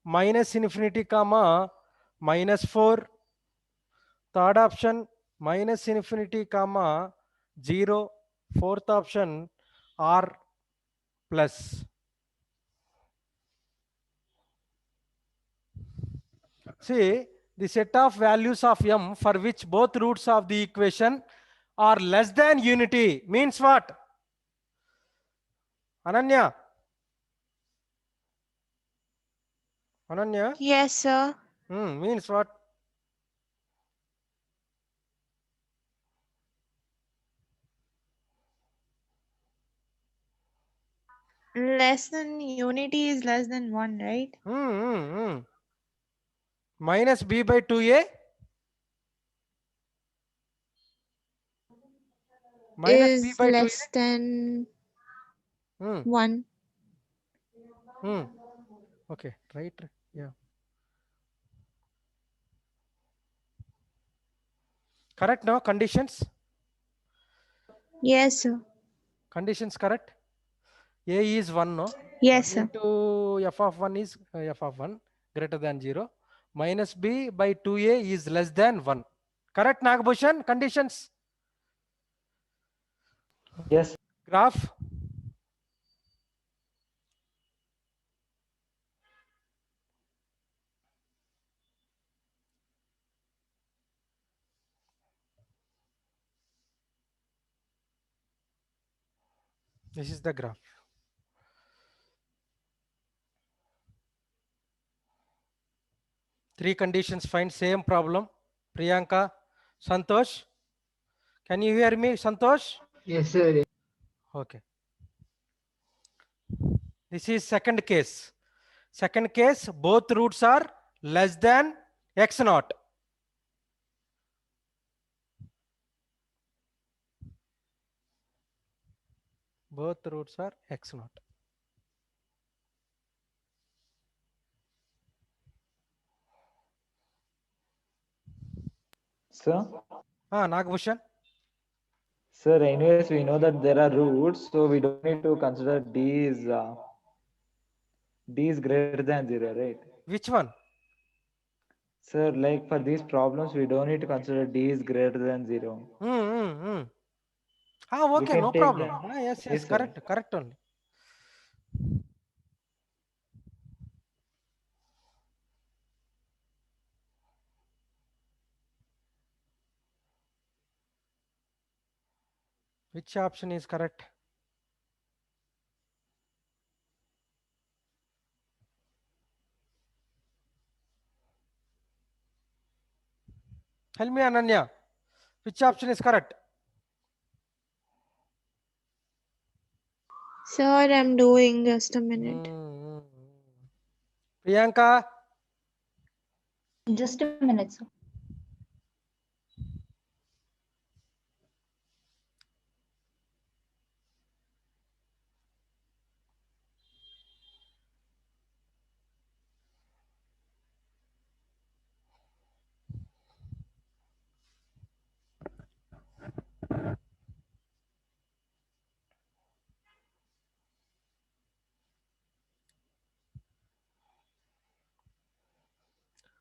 Speaker 5: minus infinity comma minus 4. Third option minus infinity comma 0. Fourth option r plus. See, the set of values of M for which both roots of the equation are less than unity means what? Ananya?
Speaker 1: Yes, sir.
Speaker 5: Means what?
Speaker 1: Less than unity is less than 1, right?
Speaker 5: Minus b by 2a minus b
Speaker 1: Is
Speaker 5: by 2a.
Speaker 1: less than 1.
Speaker 5: Okay, right. Yeah. Correct now, conditions?
Speaker 1: Yes, sir.
Speaker 5: Conditions correct? A is 1, no?
Speaker 1: Yes,
Speaker 5: 1
Speaker 1: sir.
Speaker 5: into f of 1 is f of 1 greater than 0. Minus b by 2a is less than 1. Correct, Nagbhushan? Conditions?
Speaker 4: Yes.
Speaker 5: Graph? This is the graph. Three conditions find same problem. Priyanka, Santosh. Can you hear me, Santosh?
Speaker 2: Yes, sir.
Speaker 5: Okay. This is second case. Second case, both roots are less than x naught. Both roots are x naught.
Speaker 4: Sir?
Speaker 5: Nagbhushan.
Speaker 4: Sir, anyways, we know that there are roots, so we don't need to consider d is greater than 0, right?
Speaker 5: Which one?
Speaker 4: Sir, like for these problems, we don't need to consider d is greater than 0. We
Speaker 5: Okay,
Speaker 4: can
Speaker 5: no
Speaker 4: take
Speaker 5: problem.
Speaker 4: the,
Speaker 5: Yes,
Speaker 4: yes, sir.
Speaker 5: correct only. Which option is correct? Tell me, Ananya. Which option is correct?
Speaker 1: Sir, I'm doing just a minute.
Speaker 5: Priyanka.
Speaker 8: Just a minute, sir.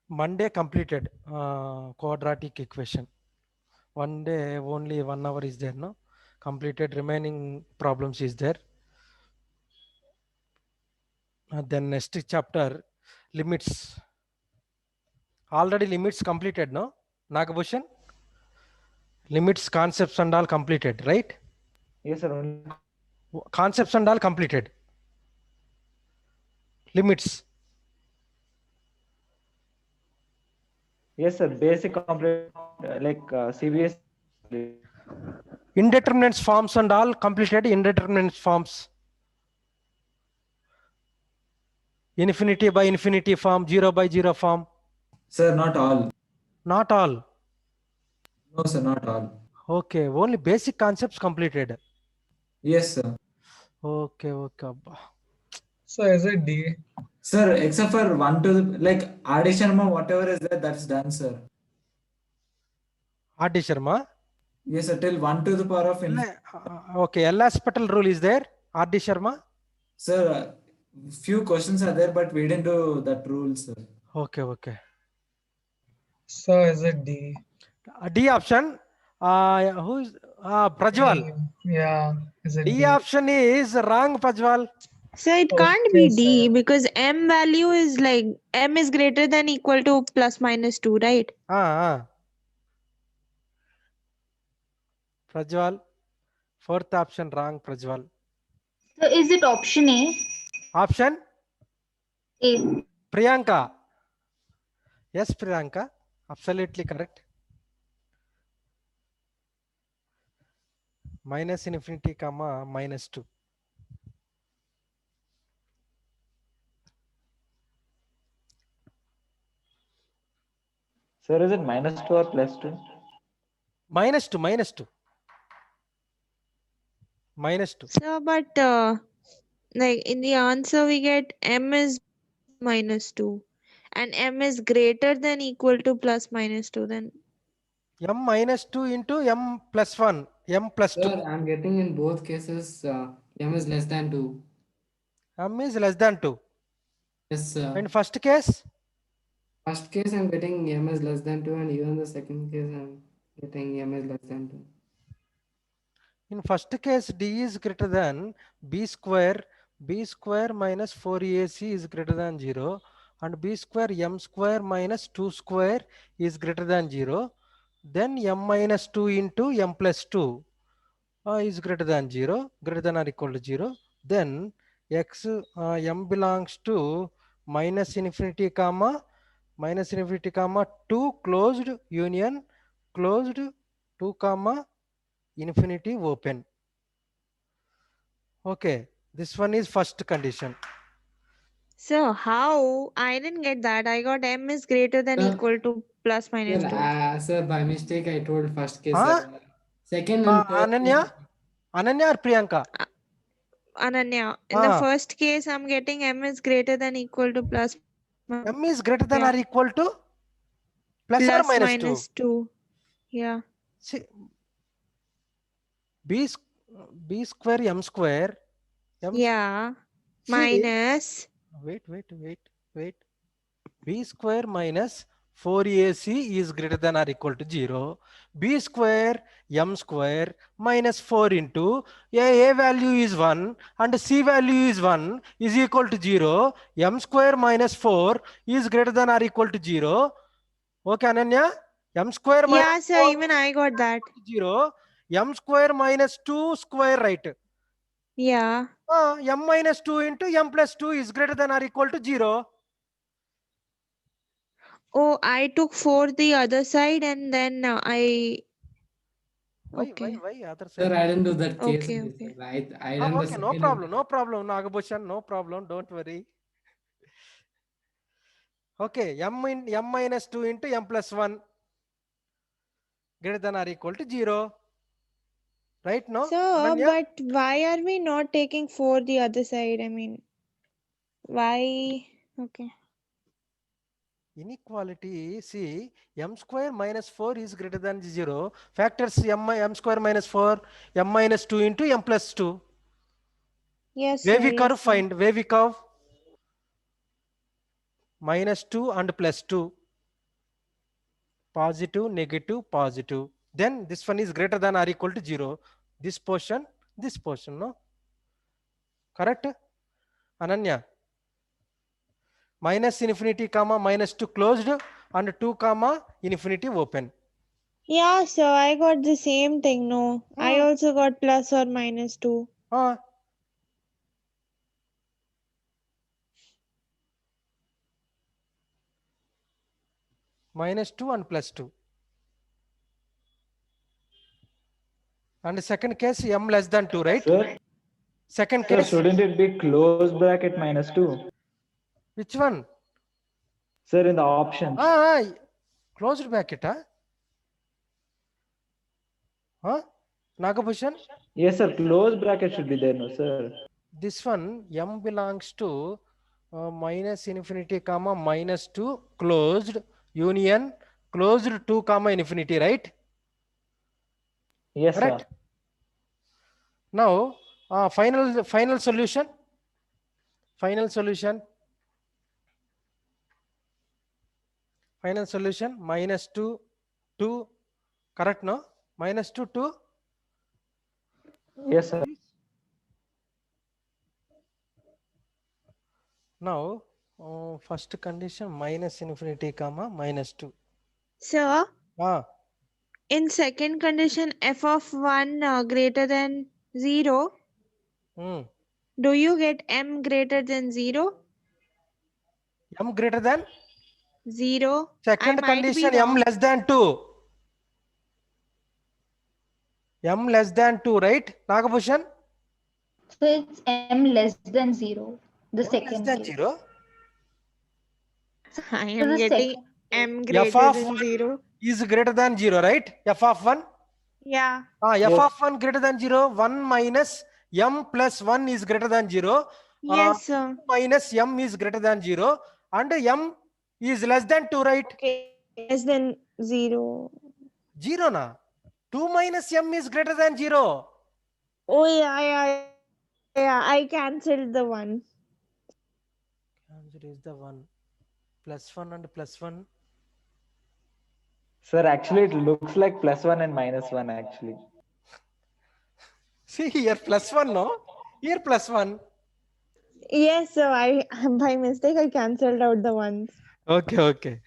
Speaker 5: Monday completed quadratic equation. One day only 1 hour is there, no? Completed, remaining problems is there. Then next chapter, limits. Already limits completed, no? Nagabhushan? Limits, concepts and all completed, right?
Speaker 4: Yes, sir. Only
Speaker 5: Concepts and all completed. Limits.
Speaker 4: yes, sir. Basic complete like CBS.
Speaker 5: Indeterminate forms and all completed. Indeterminate forms. Infinity by infinity form, 0 by 0 form.
Speaker 6: Sir, not all.
Speaker 5: Not all.
Speaker 6: No, sir, not all.
Speaker 5: Okay, only basic concepts completed.
Speaker 6: Yes, sir.
Speaker 5: Okay, okay.
Speaker 9: So is it D?
Speaker 6: Sir, except for 1 to the, like addition or whatever is there, that's done, sir.
Speaker 5: R.D. Sharma.
Speaker 6: Yes, sir, till 1 to the power of infinity.
Speaker 5: Okay, L'Hospital rule is there. R.D. Sharma.
Speaker 6: Sir, few questions are there, but we didn't do that rule, sir.
Speaker 5: Okay, okay.
Speaker 9: So is it D?
Speaker 5: D option. Who is Prajwal?
Speaker 9: Yeah, is it
Speaker 5: D
Speaker 9: D?
Speaker 5: option is wrong, Prajwal.
Speaker 1: So it can't
Speaker 9: Okay,
Speaker 1: be D
Speaker 9: sir.
Speaker 1: because M value is like M is greater than equal to plus minus 2, right?
Speaker 5: Prajwal. Fourth option wrong, Prajwal.
Speaker 8: So is it option A?
Speaker 5: Option
Speaker 8: A.
Speaker 5: Priyanka. Yes, Priyanka. Absolutely correct. Minus infinity, comma, minus 2.
Speaker 4: Sir, is it -2 or +2?
Speaker 5: Minus 2, minus 2. Minus 2.
Speaker 1: So, but like in the answer we get M is minus 2 and M is greater than equal to plus minus 2, then
Speaker 5: M minus 2 into M plus 1. M plus 2.
Speaker 2: Sir, I'm getting in both cases m is less than 2.
Speaker 5: M is less than 2.
Speaker 2: Yes, sir.
Speaker 5: And first case?
Speaker 2: First case I'm getting m is less than 2, and even the second case I'm getting m is less than 2.
Speaker 5: In first case, D is greater than B square. B square minus 4AC is greater than 0. And B square M square minus 2 square is greater than 0. Then M minus 2 into M plus 2 is greater than 0. Greater than or equal to 0. Then X M belongs to minus infinity comma 2 closed union closed 2 comma infinity open. Okay, this one is first condition.
Speaker 1: so how I didn't get that. I got M is greater than equal to plus minus 2.
Speaker 2: Sir, by mistake I told first case.
Speaker 5: Huh?
Speaker 2: Second and third.
Speaker 5: Ananya or Priyanka?
Speaker 1: Ananya, in the first case I'm getting M is greater than equal to plus.
Speaker 5: M is greater than or equal to plus or minus
Speaker 1: 2. Yeah.
Speaker 5: See, B square M square.
Speaker 1: Yeah.
Speaker 5: See,
Speaker 1: minus.
Speaker 5: Wait. B square minus 4AC is greater than or equal to 0. B square M square minus 4 into A value is 1 and C value is 1 is equal to 0. M square minus 4 is greater than or equal to 0. Okay, Ananya? M square minus
Speaker 1: yeah, sir, even I got that.
Speaker 5: 0. M square minus 2 square, right?
Speaker 1: Yeah.
Speaker 5: M minus 2 into M plus 2 is greater than or equal to 0.
Speaker 1: Oh, I took 4 the other side and then I.
Speaker 5: Why other side?
Speaker 2: Sir, I didn't do that case.
Speaker 1: Okay.
Speaker 2: I done
Speaker 5: okay, no problem, Nagabhushan, no problem, don't worry. Okay, M minus 2 into M plus 1 greater than or equal to 0. Right, no?
Speaker 1: So,
Speaker 5: Ananya?
Speaker 1: but why are we not taking 4 the other side? I mean, why? Okay.
Speaker 5: Inequality, see, M square minus 4 is greater than 0. Factors M square minus 4, M minus 2 into M plus 2.
Speaker 1: Yes,
Speaker 5: Wavy
Speaker 1: sir,
Speaker 5: curve,
Speaker 1: yes, sir.
Speaker 5: find wavy curve. Minus 2 and plus 2. positive, negative, positive. Then this one is greater than or equal to 0. This portion, no? Correct? Ananya? Minus infinity comma minus 2 closed and 2 comma infinity open.
Speaker 1: Yeah, so I got the same thing. No, I also got plus or minus 2.
Speaker 5: Minus 2 and plus 2. And the second case, m less than 2, right?
Speaker 4: Sir,
Speaker 5: Second
Speaker 4: sir,
Speaker 5: case.
Speaker 4: shouldn't it be close bracket minus 2?
Speaker 5: Which one?
Speaker 4: Sir, in the options.
Speaker 5: Closed bracket, huh? Nagabhushan?
Speaker 4: Yes, sir. Close bracket should be there, no, sir.
Speaker 5: This one, m belongs to minus infinity comma minus 2 closed union closed 2 comma infinity, right?
Speaker 4: Yes,
Speaker 5: correct?
Speaker 4: sir.
Speaker 5: Now, final solution. Final solution. Final solution minus 2, 2, correct, no? Minus 2, 2.
Speaker 4: Yes, sir.
Speaker 5: Now, first condition minus infinity comma minus 2.
Speaker 1: So, in second condition, f of 1 greater than 0, do you get m greater than 0?
Speaker 5: M greater than?
Speaker 1: 0.
Speaker 5: Second
Speaker 1: I might be
Speaker 5: condition, m
Speaker 1: wrong.
Speaker 5: less than 2. M less than 2, right, Nagabhushan?
Speaker 8: So it's m less than 0. The second
Speaker 5: Less than
Speaker 8: case.
Speaker 5: 0.
Speaker 1: I
Speaker 8: So
Speaker 1: am
Speaker 8: the
Speaker 1: getting
Speaker 8: second
Speaker 1: m
Speaker 5: F
Speaker 1: greater
Speaker 5: of
Speaker 1: than 0.
Speaker 5: is greater than 0, right? F of 1?
Speaker 1: Yeah.
Speaker 5: F of 1 greater than 0, 1 minus m plus 1 is greater than 0.
Speaker 1: Yes, sir.
Speaker 5: Minus m is greater than 0. And m is less than 2, right?
Speaker 1: Okay. Less than 0.
Speaker 5: 0 na? 2 minus m is greater than 0.
Speaker 1: Oh, yeah. I cancelled the 1.
Speaker 5: Answer is the 1. Plus 1 and plus 1.
Speaker 4: Sir, actually, it looks like plus 1 and minus 1, actually.
Speaker 5: See here, plus 1, no? Here, plus 1.
Speaker 1: Yes, so I by mistake I cancelled out the ones.
Speaker 5: Okay.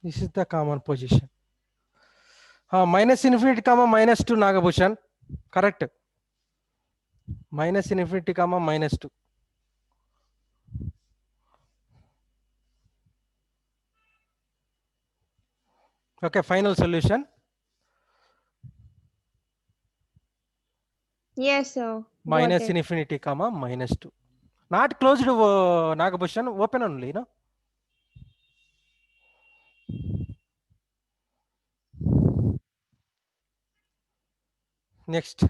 Speaker 5: This is the common position. Minus infinity comma minus 2, Nagabhushan. Correct. Minus infinity comma minus 2. Okay, final solution.
Speaker 1: Yes, sir.
Speaker 5: Minus infinity comma minus 2. Not closed, Nagabhushan, open only, no? Next.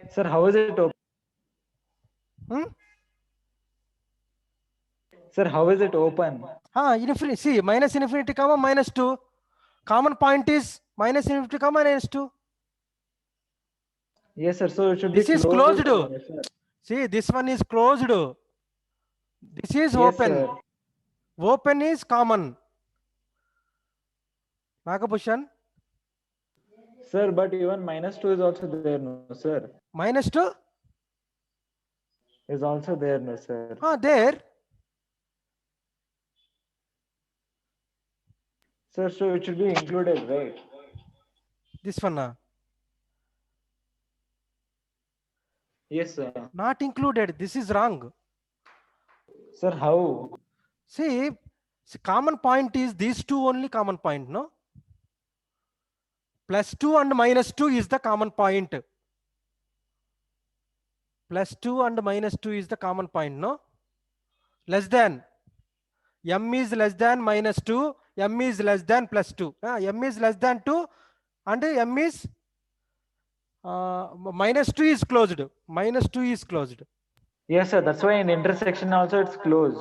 Speaker 4: Sir, how is it open? Sir, how is it open?
Speaker 5: Infinity. See, minus infinity comma minus 2. Common point is minus infinity comma minus 2.
Speaker 4: Yes, sir. So it should
Speaker 5: This
Speaker 4: be
Speaker 5: is closed.
Speaker 4: only, sir.
Speaker 5: See, this one is closed. This is
Speaker 4: Yes,
Speaker 5: open.
Speaker 4: sir.
Speaker 5: Open is common. Nagabhushan?
Speaker 4: Sir, but even minus 2 is also there, no, sir.
Speaker 5: Minus 2?
Speaker 4: Is also there, no, sir.
Speaker 5: There.
Speaker 4: Sir, so it should be included, right?
Speaker 5: This one.
Speaker 4: Yes, sir.
Speaker 5: Not included. This is wrong.
Speaker 4: Sir, how?
Speaker 5: See, common point is these two only common point, no? Plus 2 and minus 2 is the common point. Plus 2 and minus 2 is the common point, no? Less than. M is less than minus 2. M is less than plus 2. M is less than 2 and M is minus 2 is closed. Minus 2 is closed.
Speaker 4: Yes, sir. That's why in intersection also it's closed.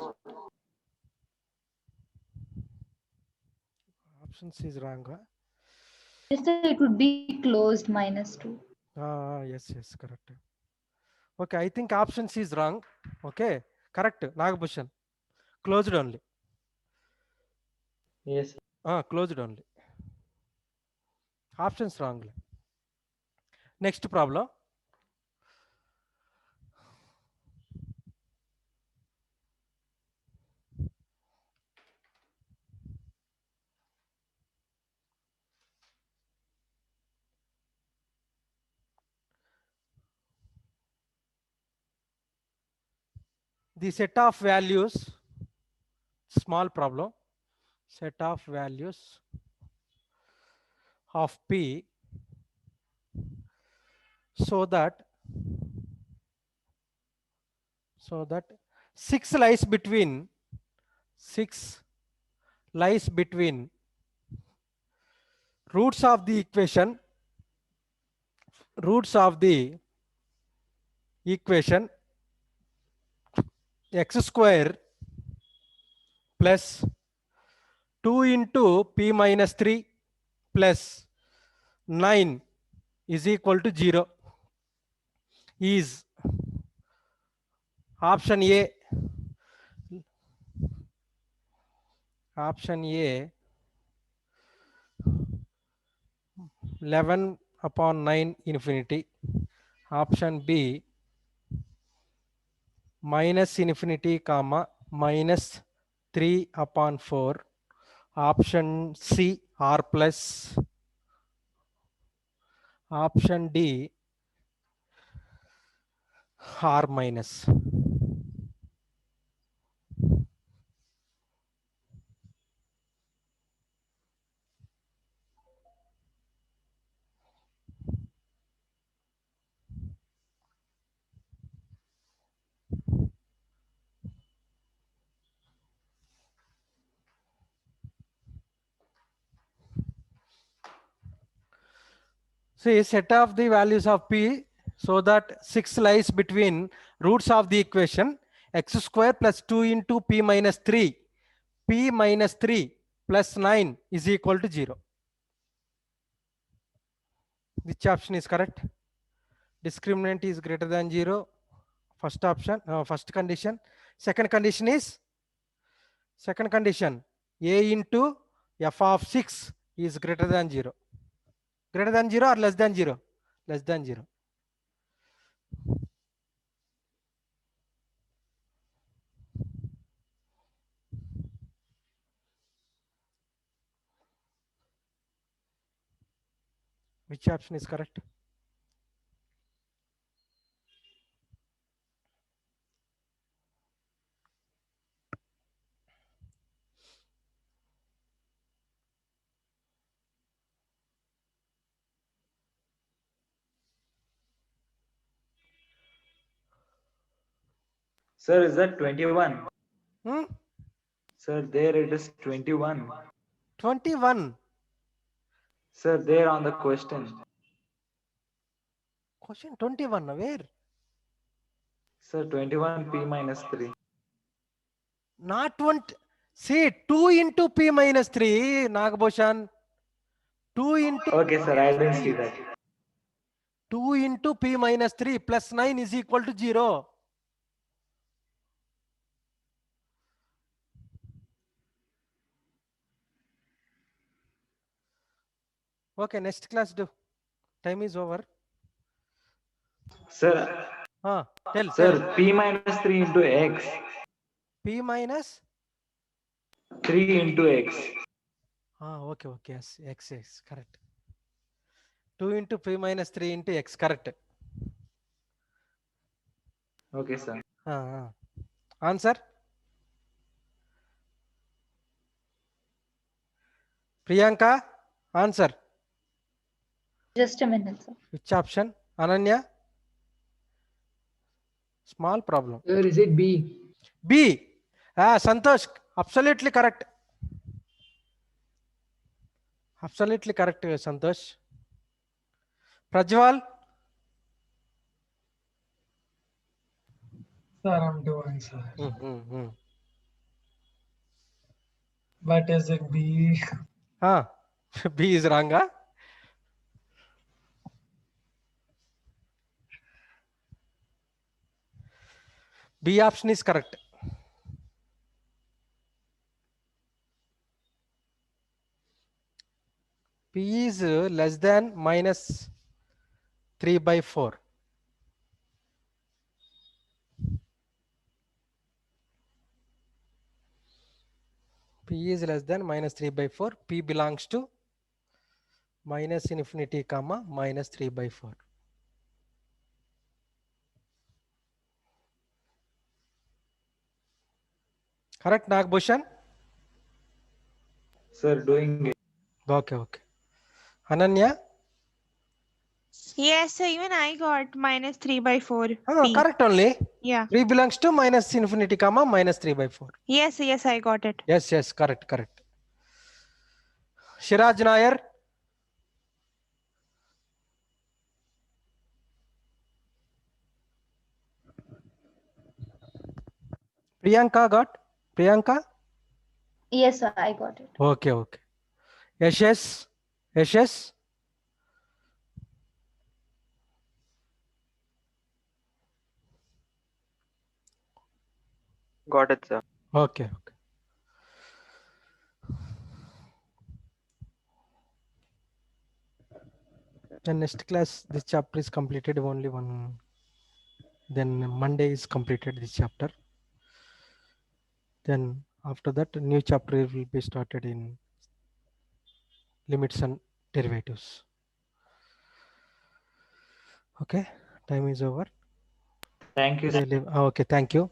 Speaker 5: Option C is wrong.
Speaker 8: Yes, sir, it would be closed -2.
Speaker 5: Yes, correct. Okay, I think option C is wrong. Okay, correct. Nagbhushan. Closed only.
Speaker 4: Yes.
Speaker 5: Closed only. Options wrong. Next problem. The set of values, small problem, set of values of P so that 6 lies between roots of the equation x square plus 2 into p minus 3 plus 9 is equal to 0 is option A 11/9 infinity, option B minus infinity comma minus 3/4, option C R plus, option D R minus. See, set of the values of P so that 6 lies between roots of the equation x square plus 2 into p minus 3 plus 9 is equal to 0. Which option is correct? Discriminant is greater than 0. First option, first condition. Second condition a into f of 6 is greater than 0. Greater than 0 or less than 0? Less than 0. Which option is correct?
Speaker 4: Sir, is that 21?
Speaker 5: Hmm?
Speaker 4: Sir, there it is 21.
Speaker 5: 21.
Speaker 4: Sir, there on the question.
Speaker 5: Question 21. Where?
Speaker 4: Sir, 21 p minus 3.
Speaker 5: Not 20. See, 2 into p minus 3, Nagbhushan. 2 into.
Speaker 4: Okay, sir, I didn't see that.
Speaker 5: 2 into p minus 3 plus 9 is equal to 0. Okay, next class do. Time is over.
Speaker 4: Sir,
Speaker 5: Tell.
Speaker 4: P minus 3 into x.
Speaker 5: P minus
Speaker 4: 3 into x.
Speaker 5: Okay, yes, x, correct. 2 into p minus 3 into x, correct.
Speaker 4: Okay, sir.
Speaker 5: Answer? Priyanka, answer.
Speaker 8: Just a minute, sir.
Speaker 5: Which option? Ananya? Small problem.
Speaker 2: Sir, is it B?
Speaker 5: B. Santosh, absolutely correct. Absolutely correct, Santosh. Prajwal?
Speaker 9: Sir, I'm doing, sir.
Speaker 5: Mm-hmm.
Speaker 9: But is it B?
Speaker 5: B is wrong, huh? B option is correct. P is less than minus 3/4. P is less than minus 3/4. P belongs to minus infinity comma minus 3/4. Correct, Nagbhushan?
Speaker 4: Sir, doing it.
Speaker 5: Okay. Ananya?
Speaker 1: Yes, sir. Even I got minus 3/4.
Speaker 5: Oh, correct only.
Speaker 1: Yeah.
Speaker 5: P belongs to minus infinity comma minus 3/4.
Speaker 1: Yes, I got it.
Speaker 5: Yes, correct. Shiraj Nair? Priyanka got? Priyanka?
Speaker 8: Yes, sir, I got it.
Speaker 5: Okay. Yashes?
Speaker 7: Got it, sir.
Speaker 5: Okay. The next class, this chapter is completed, only one. Then Monday is completed this chapter. Then after that, a new chapter will be started in limits and derivatives. Okay, time is over.
Speaker 4: Thank you, sir.
Speaker 5: Okay, thank you.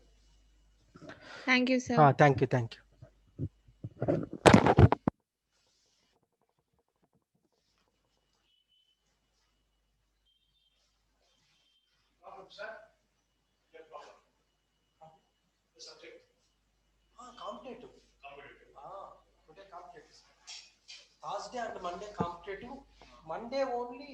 Speaker 1: Thank you, sir.
Speaker 5: Thank you. Competitive. Today competitive. Thursday and Monday competitive. Monday only